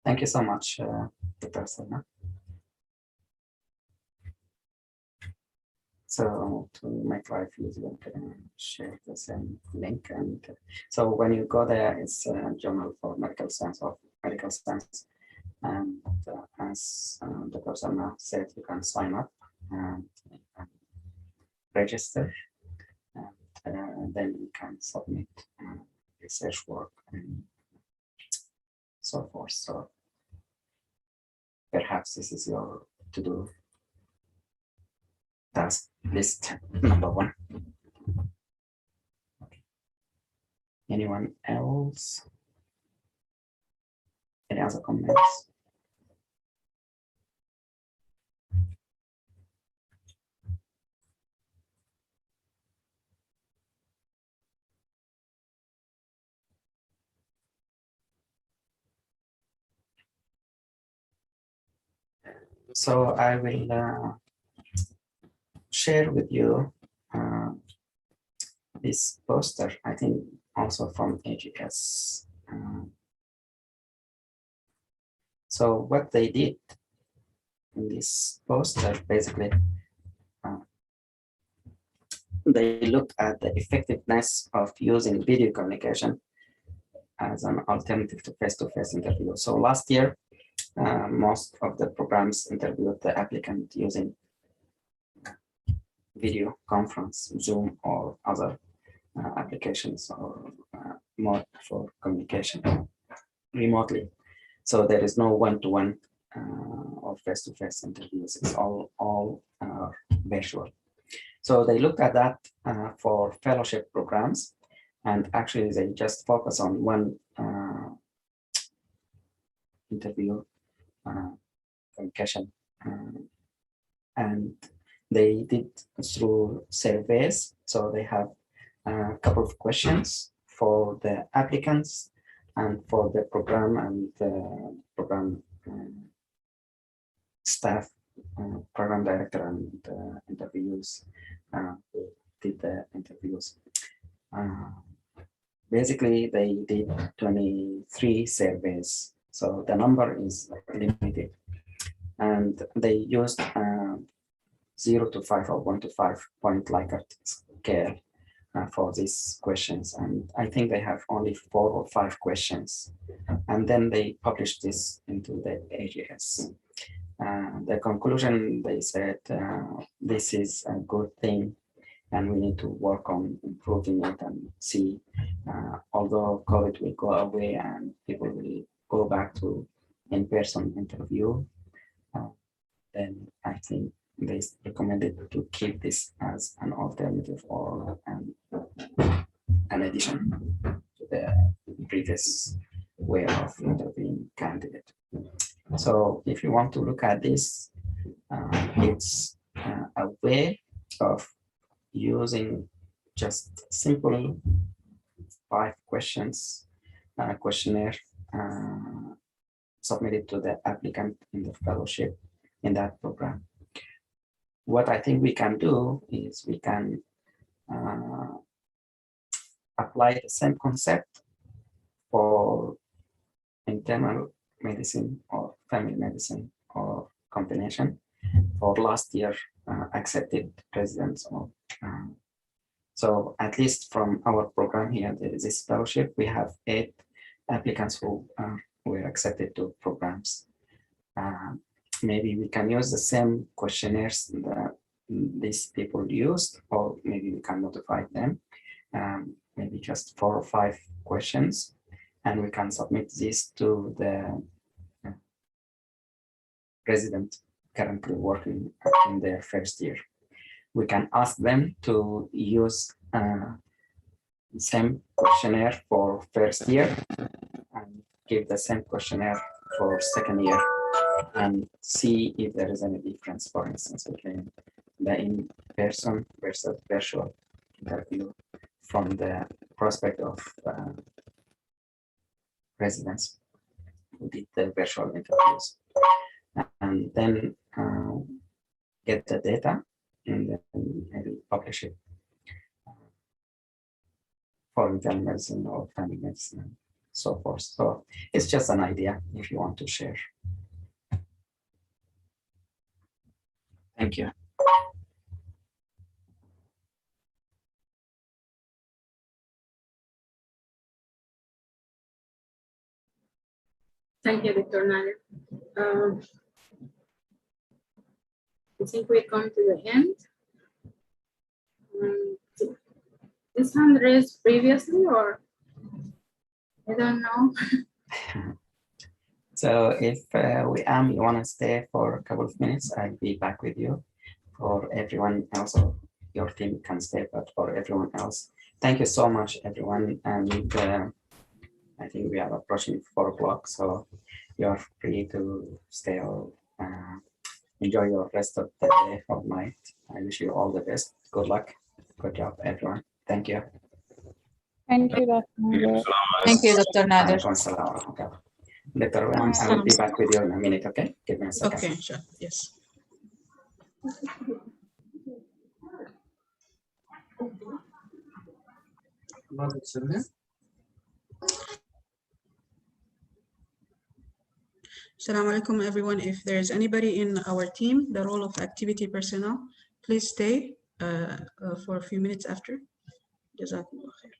Thank you so much, Dr. Salma. So to make life easier, can share the same link. And so when you go there, it's a journal for medical science or medical science. And as Dr. Salma said, you can sign up and register, and then you can submit research work and so forth. So perhaps this is your to-do task list number 1. Okay. Anyone else? Any other comments? So I will share with you this poster, I think also from AGS. So what they did in this poster, basically, they looked at the effectiveness of using video communication as an alternative to face-to-face interview. So last year, most of the programs interviewed the applicant using video conference, Zoom, or other applications or mode for communication remotely. So there is no one-to-one or face-to-face interviews. It's all virtual. So they looked at that for fellowship programs, and actually they just focus on one interview communication, and they did through surveys. So they have a couple of questions for the applicants and for the program and the program staff, program director and interviews who did the interviews. Basically, they did 23 surveys, so the number is limited, and they used 0 to 5 or 1 to 5 point Likert scale for these questions, and I think they have only 4 or 5 questions, and then they published this into the AGS. The conclusion, they said, this is a good thing, and we need to work on improving it and see, although COVID will go away and people will go back to in-person interview, then I think they recommended to keep this as an alternative or an addition to the previous way of interviewing candidate. So if you want to look at this, it's a way of using just simple 5 questions questionnaire submitted to the applicant in the fellowship in that program. What I think we can do is we can apply the same concept for internal medicine or family medicine or combination for last year accepted residents. Of, so at least from our program here, this fellowship, we have 8 applicants who were accepted to programs. Maybe we can use the same questionnaires that these people used, or maybe we can modify them. Maybe just 4 or 5 questions, and we can submit this to the resident currently working in their first year. we can ask them to use same questionnaire for first year and give the same questionnaire for second year and see if there is any difference, for instance, between the in-person versus virtual interview from the prospect of residents who did the virtual interviews. And then get the data and then maybe publish it for internal medicine or family medicine and so forth. So it's just an idea if you want to share. Thank you. Thank you, Dr. Nader. I think we come to the end. This hand raised previously, or I don't know. So if you want to stay for a couple of minutes, I'll be back with you. For everyone else, or your team can stay, but for everyone else, thank you so much, everyone. And I think we are approaching 4 o'clock, so you're free to stay or enjoy your rest of the day or night. I wish you all the best. Good luck. Good job, everyone. Thank you. Thank you, Dr. Nader. Thank you, Dr. Nader. Dr. Rahman, I will be back with you in a minute, okay? Give me a second. Okay, sure. Yes. Assalamu alaikum, everyone. If there's anybody in our team, the role of activity personnel, please stay for a few minutes after. Jazakumullah khair.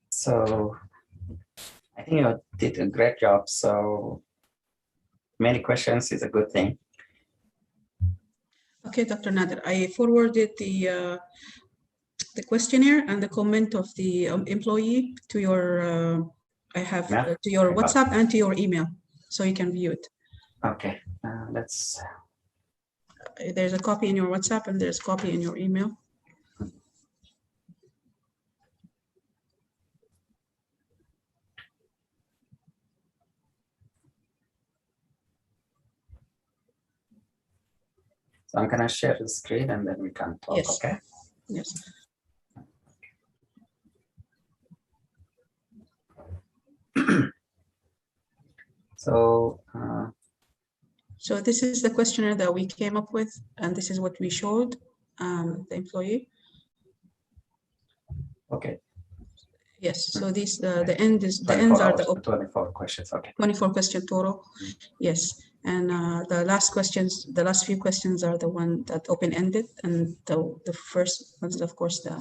So I think you did a great job. So many questions is a good thing. Okay, Dr. Nader, I forwarded the questionnaire and the comment of the employee to your to your WhatsApp and to your email, so you can view it. Okay, let's. There's a copy in your WhatsApp and there's a copy in your email. So I'm gonna share the screen and then we can talk. Yes. Okay. Yes. So. So this is the questionnaire that we came up with, and this is what we showed the employee. Okay. Yes. So these the ends are the 24 questions. Okay. 24 questions total. Yes. And the last questions, the last few questions are the one that open-ended, and the first ones, of course, the.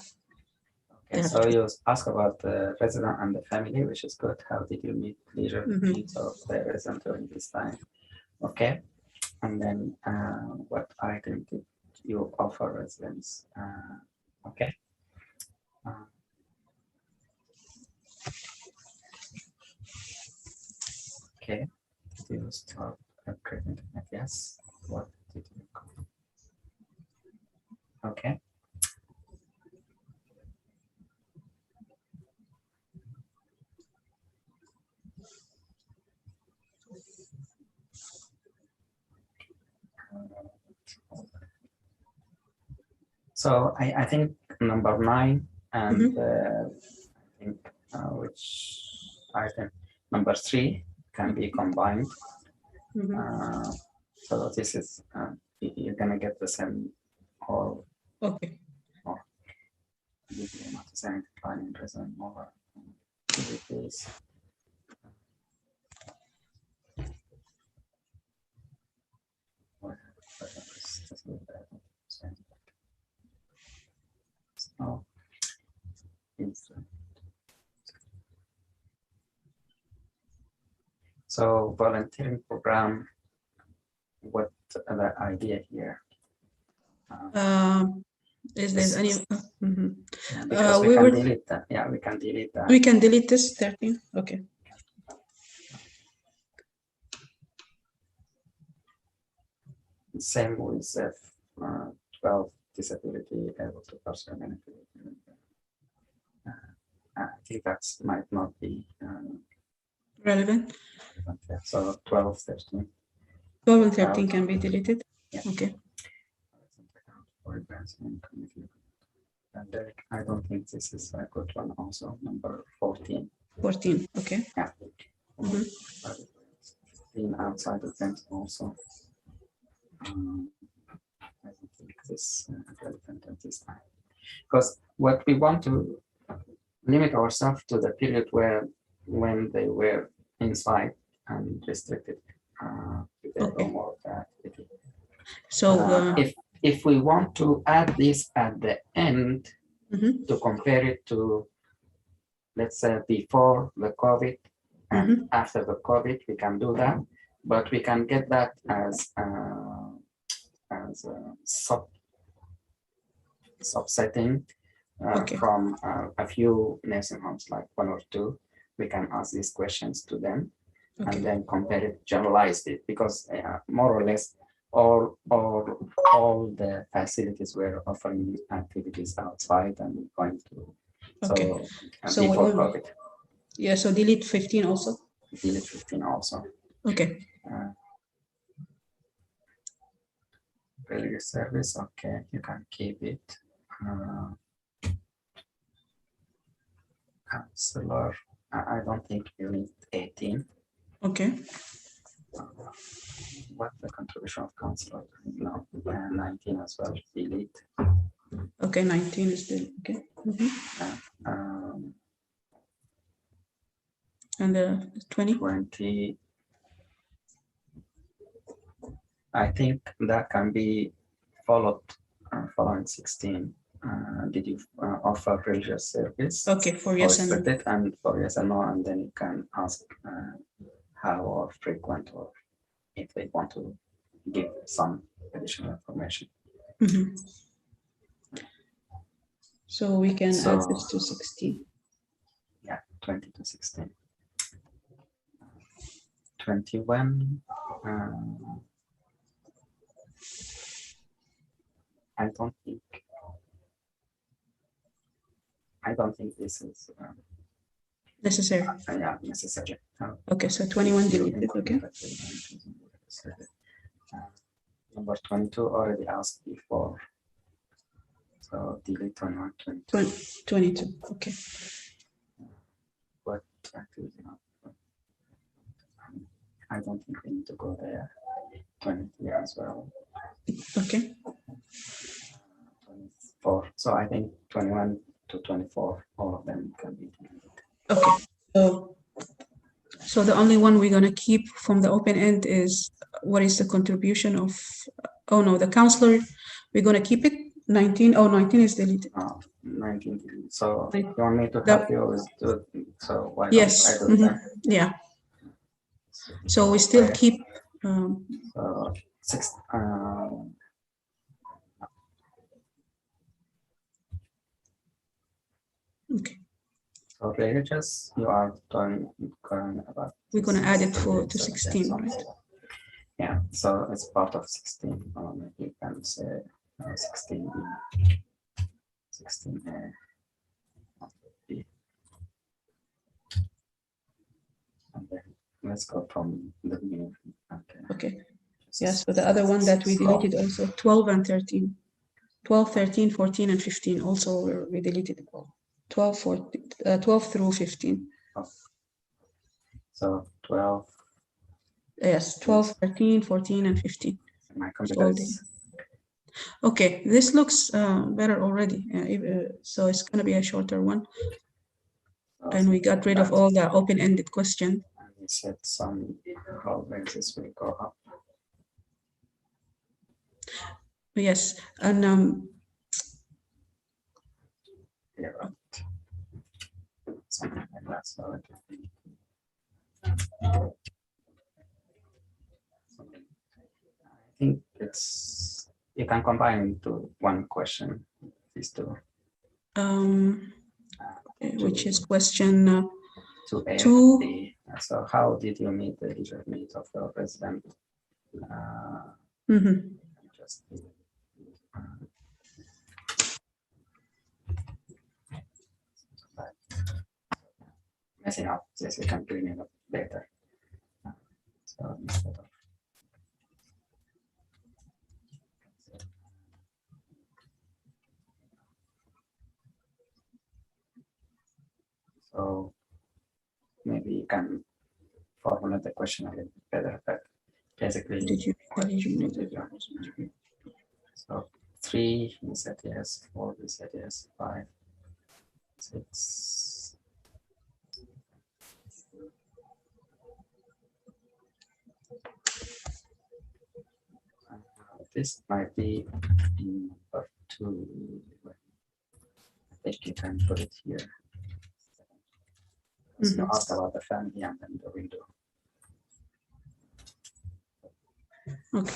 Okay, so you ask about the resident and the family, which is good. How did you meet leisure needs of the resident during this time? Okay, and then what item did you offer residents? Okay. Okay, did you start upgrading internet? Yes. What did you go? Okay. So I think number 9 and I think which item number 3 can be combined. So this is you're gonna get the same or okay. Or not the same decline in resident over activities. So volunteering program, what the idea here? Is there any? Because we can delete that. Yeah, we can delete that. We can delete this 13. Okay. Same with 12 disability able to pursue benefit. I think that might not be relevant. Yeah, so 12, 13. 12 and 13 can be deleted. Yeah. Okay. And I don't think this is a good one. Also, number 14. 14. Okay. Yeah. In outside of them also. I don't think this relevant at this time, because what we want to limit ourselves to the period when they were inside and restricted no more of that. So if we want to add this at the end to compare it to, let's say, before the COVID and after the COVID, we can do that, but we can get that as subsetting from a few nursing homes, like 1 or 2. We can ask these questions to them and then compare it, generalize it, because more or less all the facilities were offering activities outside and going to. So before COVID. Yeah, so delete 15 also. Delete 15 also. Okay. Religious service, okay, you can keep it. Counselor, I don't think you need 18. Okay. What the contribution of counselor? No, 19 as well. Delete. Okay, 19 is the okay. And the 20. 20. I think that can be followed following 16, did you offer religious service? Okay, for or yes and no. restricted, and for yes and no, and then you can ask how or frequent, or if they want to give some additional information. Mhm. So we can So- add this to 16. Yeah, 20 to 16. 21. I don't think this is Necessary. yeah, necessary. Okay, so 21 deleted, okay. Number 22 already asked before. So delete 21, 22. 22, okay. But actually, I don't think we need to go there. 23 as well. Okay. 24. So I think 21 to 24, all of them can be deleted. Okay. So the only one we're gonna keep from the open end is what is the contribution of, oh no, the counselor, we're gonna keep it 19. Oh, 19 is deleted. 19 deleted. So you want me to The- help you with the, so why Yes. don't I do that? Yeah. So we still Okay. keep. So 6. Okay. So religious, you are going about. We're gonna add it to 16, right? Yeah, so it's part of 16. You can say 16. 16A. And then let's go from the beginning. Okay. Yes, but the other one that we deleted also 12 and 13. 12, 13, 14, and 15 also we deleted. 12, 14, 12 through 15. So 12. Yes, 12, 13, 14, and 15. My computer is. Okay, this looks better already. So it's going to be a shorter one. And we got rid of all the open-ended question. And we said some always will go up. Yes, and Yeah, right. Something like that. So I think it's, you can combine into one question, these two. Which is question 2A. 2. So how did you meet the user needs of the resident? Just messing up. Yes, we can clean it up later. So instead of so maybe you can formulate the question a little bit better, but basically so 3 we said yes, 4 we said yes, 5, 6. This might be number 2. I think you can put it here. So you asked about the family and then the window. Okay.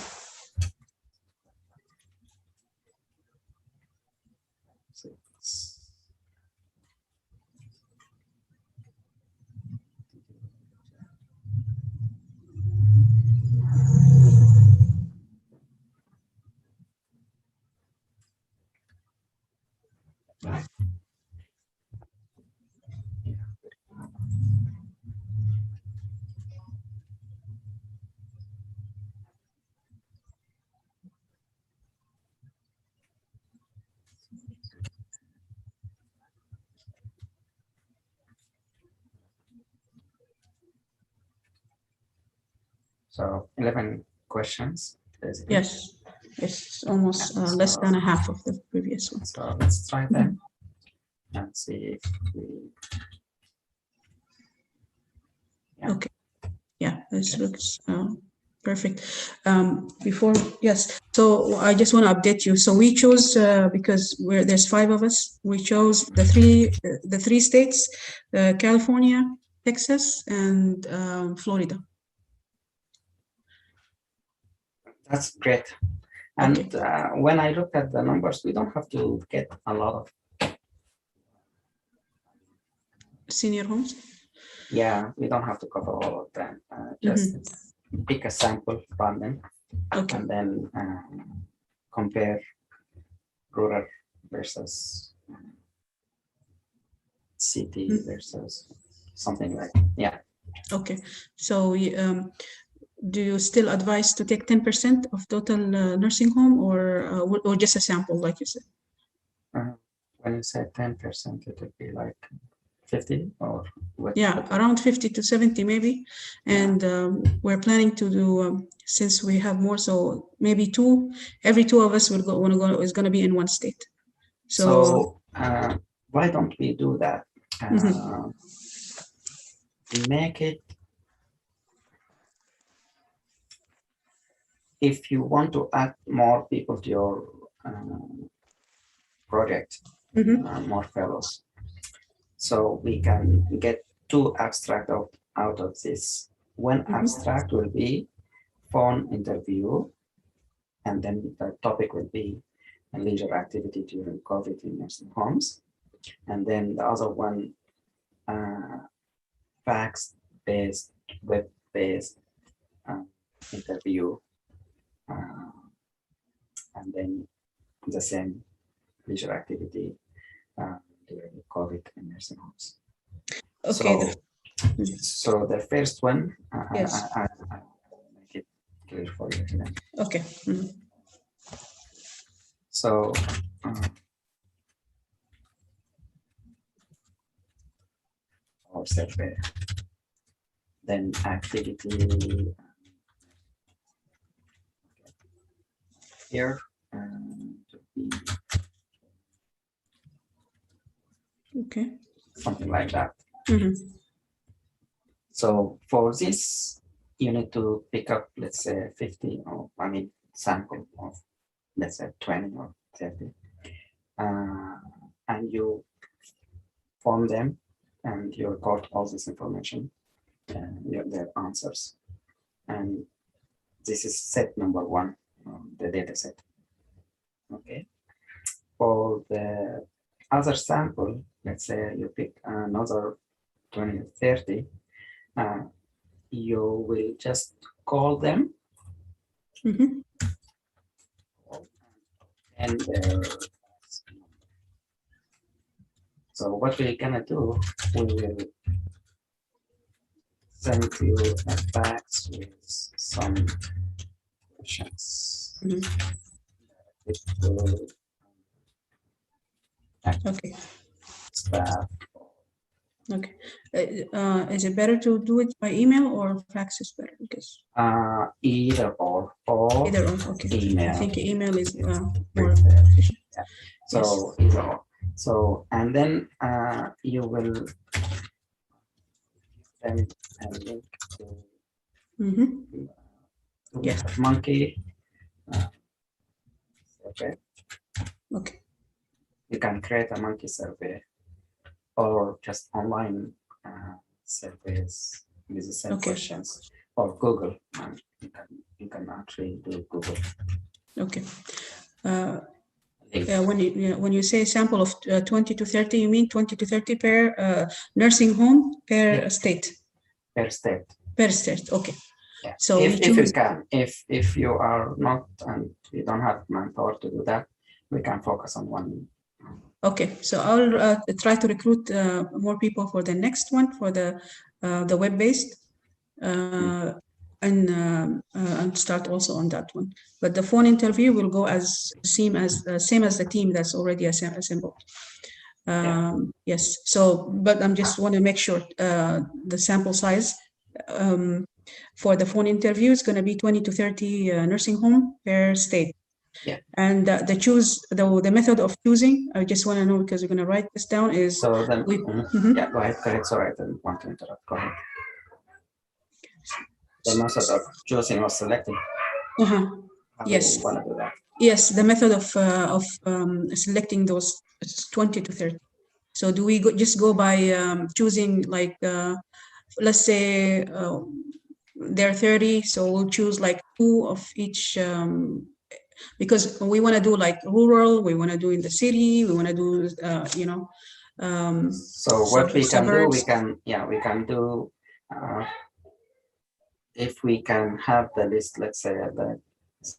So 11 questions. Basically. Yes, it's almost less than a half of the previous one. So let's try them and see if we. Yeah. Okay. Yeah, this looks perfect. Before, yes, So I just want to update you. So we chose because there's 5 of us. We chose the three states: California, Texas, and Florida. That's great. And when I look at the numbers, we don't have to get a lot of senior homes. Yeah, we don't have to cover all of them. Just pick a sample from them, and then compare rural versus city versus something like that. Yeah. Okay. So do you still advise to take 10% of total nursing home, or just a sample, like you said? When you say 10%, it would be like 50 or what? Yeah, around 50 to 70 maybe. And we're planning to do, since we have more, so maybe every 2 of us is going to be in one state. So why don't we do that? Make it, if you want to add more people to your project, more fellows, so we can get 2 abstracts out of this. One abstract will be phone interview, and then the topic will be leisure activity during COVID in nursing homes. And then the other one, fax-based, web-based interview, and then the same leisure activity during COVID in nursing homes. Okay. So the first one, yes. I make it clear for you. Okay. So our survey, then activity here, okay, something like that. So for this, you need to pick up, let's say 50, or I mean sample of, let's say 20 or 30, and you form them and you record all this information and their answers. And this is set number 1, the data set. Okay. For the other sample, let's say you pick another 20 or 30, you will just call them and so what we're gonna do, we will send you a fax with some questions. Okay. Staff. Okay. Is it better to do it by email or fax is better? Because either or okay. Email. I think email is more efficient. Yeah. So either or. So and then you will send a link to yes. Monkey survey. Okay. You can create a monkey survey or just online surveys with the same questions, or Google. You can actually do Google. Okay. When you say sample of 20 to 30, you mean 20 to 30 per nursing home per state? Per state. Per state, okay. Yeah. So if you can, if you are not and you don't have manpower to do that, we can focus on one. Okay, so I'll try to recruit more people for the next one, for the web-based, and start also on that one. But the phone interview will go same as the team that's already assembled. Yes. So, but I'm just want to make sure the sample size for the phone interview is going to be 20 to 30 nursing home per state. Yeah. And the method of choosing, I just want to know, because we're going to write this down, is so then yeah, go ahead. Correct. Sorry, I didn't want to interrupt. Go ahead. The method of choosing or selecting. How Yes. you wanna do that? Yes, the method of selecting those 20 to 30. So do we just go by choosing like, let's say there are 30, so we'll choose like 2 of each, because we want to do like rural, we want to do in the city, we want to do, you know. So what we can do, we suburbs. can do, if we can have the list, let's say at the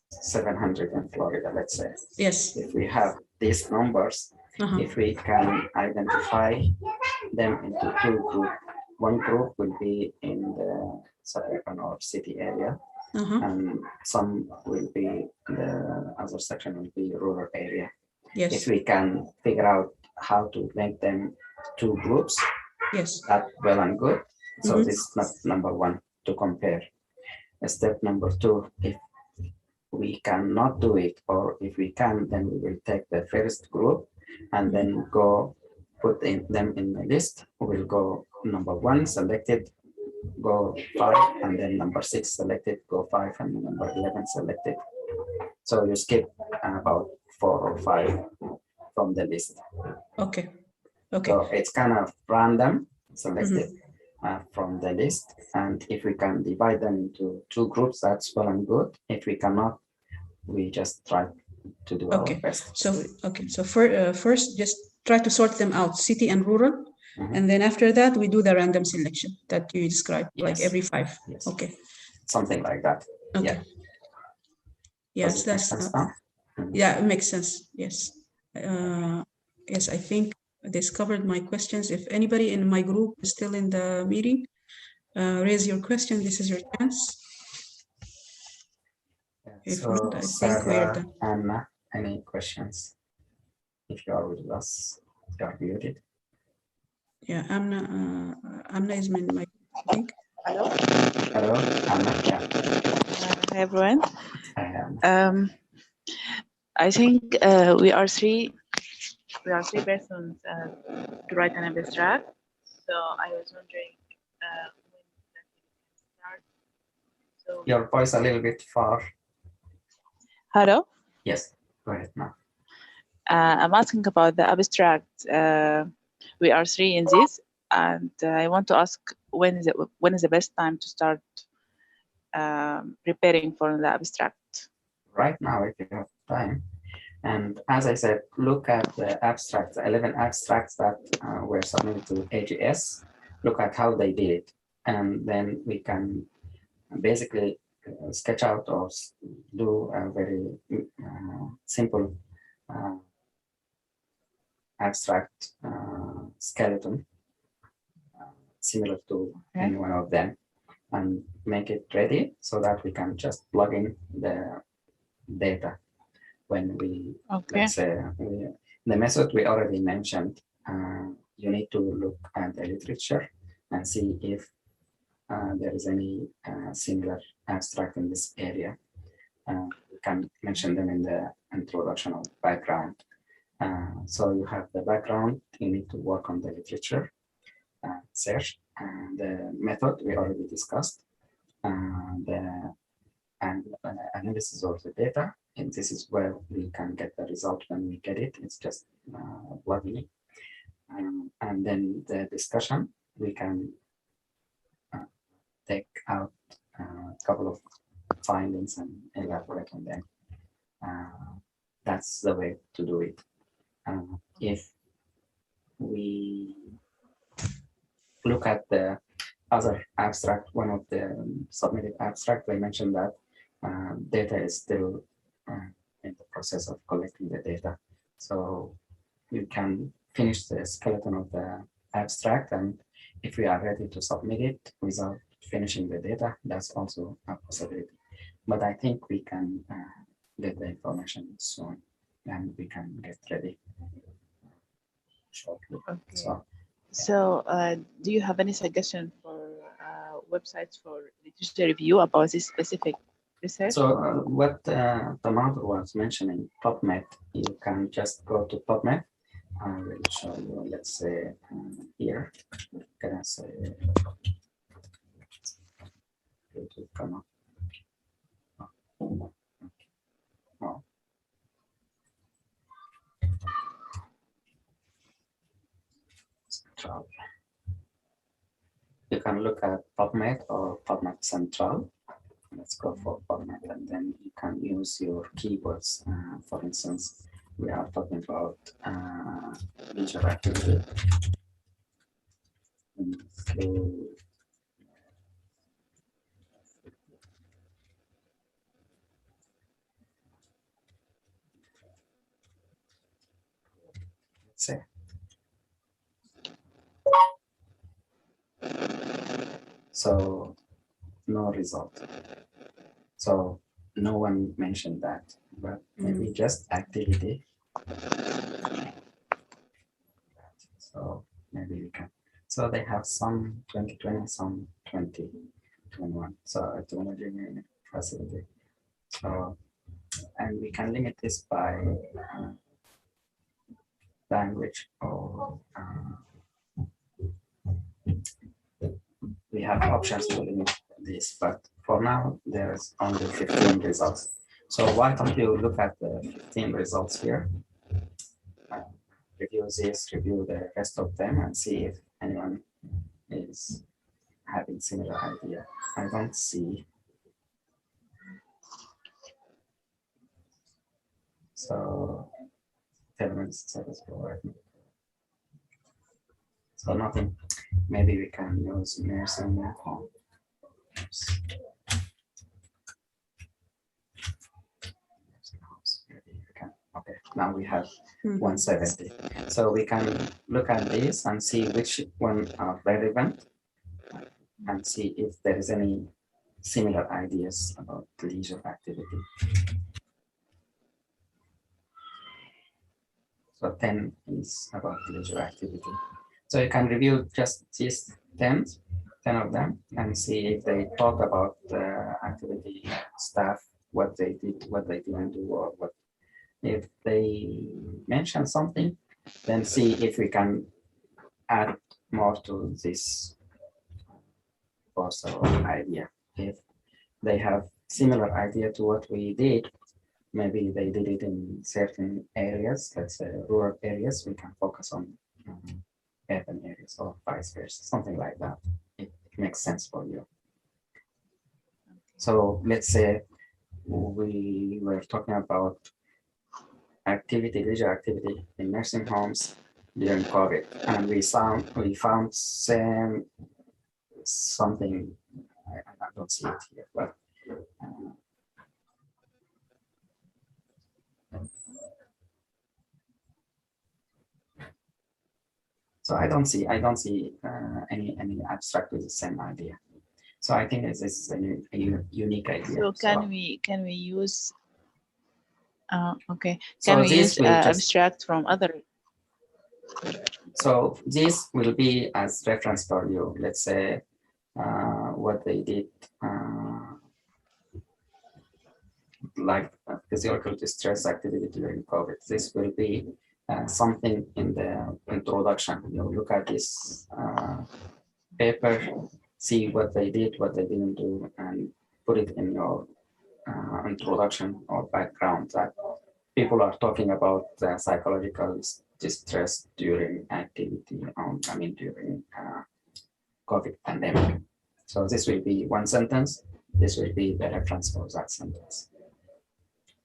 700 in Florida, let's say. Yes. If we have these numbers, if we can identify them into 2 groups, one group will be in the suburban or city area, and some will be, the other section will be rural area. Yes. If we can figure out how to make them 2 groups, yes, that's well and good. So this is not number 1 to compare. Step number 2, if we cannot do it, or if we can, then we will take the first group and then go put them in the list. We'll go number 1 selected, go 5, and then number 6 selected, go 5, and number 11 selected. So you skip about 4 or 5 from the list. Okay. Okay. So it's kind of random selected from the list. And if we can divide them into 2 groups, that's well and good. If we cannot, we just try to do our best. So, okay. So first, just try to sort them out, city and rural. And then after that, we do the random selection that you described, like every 5. Yes. Okay. Something like that. Okay. Yeah. Yes, that's, yeah, it makes sense. Yes. Yes, I think this covered my questions. If anybody in my group is still in the meeting, raise your question. This is your chance. If So, not, I think we are done. Anna, any questions? If you are with us, you are muted. Yeah, Amna is in my, I think. Hello. Hello, Anna. Yeah. Hi everyone. I think we are 3 persons to write an abstract. So I was wondering when that can start. So Your voice a little bit far. hello. Yes, go ahead now. I'm asking about the abstract. We are 3 in this, and I want to ask when is the best time to start preparing for the abstract? Right now, if you have time. And as I said, look at the abstracts, 11 abstracts that were submitted to AGS. Look at how they did it. And then we can basically sketch out or do a very simple abstract skeleton similar to any one of them, and make it ready so that we can just plug in the data when we, let's say, the method we already mentioned. You need to look at the literature and see if there is any similar abstract in this area. We can mention them in the introduction or background. So you have the background, you need to work on the literature, search, and the method we already discussed, the analysis of the data, and this is where we can get the result when we get it. It's just plugging it. And then the discussion, we can take out a couple of findings and elaborate on them. That's the way to do it. If we look at the other abstract, one of the submitted abstract, they mentioned that data is still in the process of collecting the data. So you can finish the skeleton of the abstract, and if we are ready to submit it without finishing the data, that's also a possibility. But I think we can get the information soon, and we can get ready shortly. Okay. So do you have any suggestion for websites for literature review about this specific research? So what Tomato was mentioning, PubMed, you can just go to PubMed. I will show you, let's say here, can I say, come up. can look at PubMed or PubMed Central. Let's go for PubMed, and then you can use your keywords. For instance, we are talking about leisure activity. Let's say. So no result. So no one mentioned that, but maybe just activity. So maybe we can. So they have some 2020, some 2021. So it's energy facility. And we can limit this by language or we have options to limit this, but for now there's only 15 results. So why don't you look at the 15 results here? Review this, review the rest of them, and see if anyone is having similar idea. I don't see. So 10 minutes service provider. So nothing. Maybe we can use nursing home. Okay, now we have 170. So we can look at this and see which one are relevant and see if there is any similar ideas about leisure activity. So 10 is about leisure activity. So you can review just these 10 of them and see if they talk about the activity staff, what they did, what they didn't do, or what. If they mention something, then see if we can add more to this also idea. If they have similar idea to what we did, maybe they did it in certain areas, let's say rural areas, we can focus on urban areas or vice versa, something like that. It makes sense for you. So let's say we were talking about leisure activity in nursing homes during COVID, and we found something. I don't see it here, but so I don't see any abstract with the same idea. So I think this is a unique idea. So can we use? Okay. So can we use just, abstract from other? So this will be as reference for you. Let's say what they did, like physical distress activity during COVID. This will be something in the introduction. You look at this paper, see what they did, what they didn't do, and put it in your introduction or background that people are talking about psychological distress during activity during COVID pandemic. So this will be one sentence. This will be the reference for that sentence.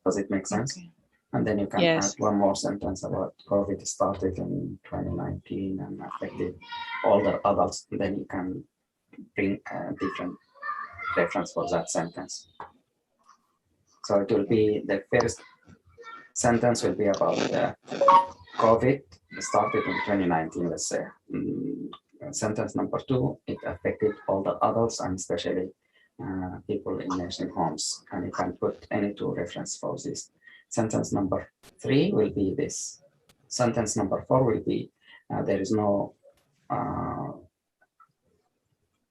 Does it make sense? Okay. And then you can add one more sentence about COVID started in 2019 and affected older adults. Then you can bring a different reference for that sentence. So it will be the first sentence will be about COVID started in 2019, let's say. Sentence number 2, it affected older adults and especially people in nursing homes. And you can put any 2 reference for this. Sentence number 3 will be this. Sentence number 4 will be there is no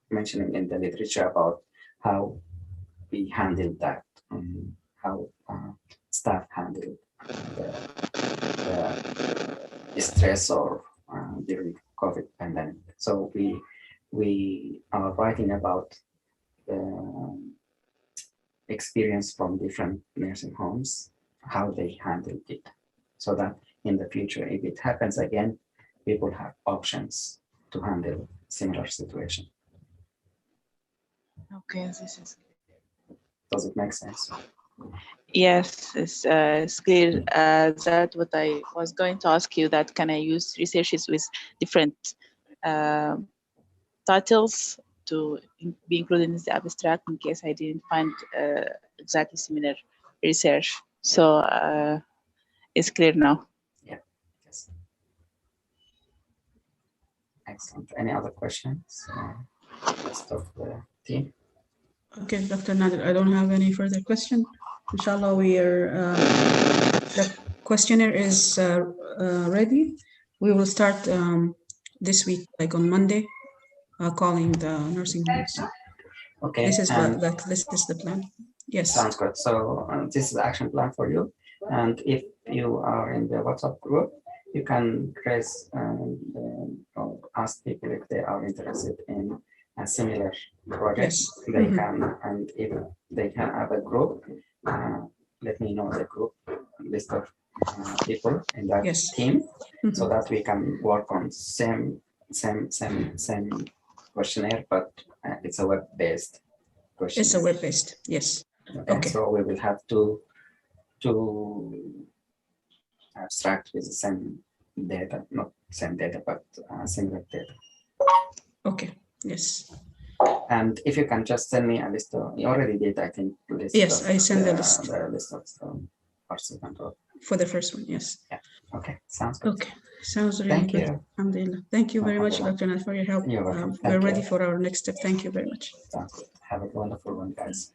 mentioning in the literature about how we handled that, how staff handled the stress or during COVID pandemic. So we are writing about the experience from different nursing homes, how they handled it, so that in the future, if it happens again, people have options to handle similar situation. Okay, this is. Does it make sense? Yes, it's clear. That what I was going to ask you, that can I use researches with different titles to be included in the abstract in case I didn't find exactly similar research. So it's clear now. Yeah. Yes. Excellent. Any other questions? Rest of the team. Okay, Dr. Nader, I don't have any further question. Inshallah, the questionnaire is ready. We will start this week, like on Monday, calling the nursing homes. Okay. This is the plan. Yes. Sounds good. So this is the action plan for you. And if you are in the WhatsApp group, you can raise or ask people if they are interested in a similar project. Yes. They can, and if they can have a group, let me know the group list of people in that team, so that we can work on same questionnaire, but it's a web-based questionnaire. It's a web-based, yes. Okay. So we will have to abstract with the same data, not same data, but similar data. Okay. Yes. And if you can just send me a list of, you already did, I think, list. Yes, I send the list. The list of participants. For the first one, yes. Yeah. Okay. Sounds good. Okay. Sounds really Thank good. you. Alhamdulillah. Thank you very much, Dr. Nader, for your help. You're welcome. We're ready for our next step. Thank you very much. Sounds good. Have a wonderful one, guys.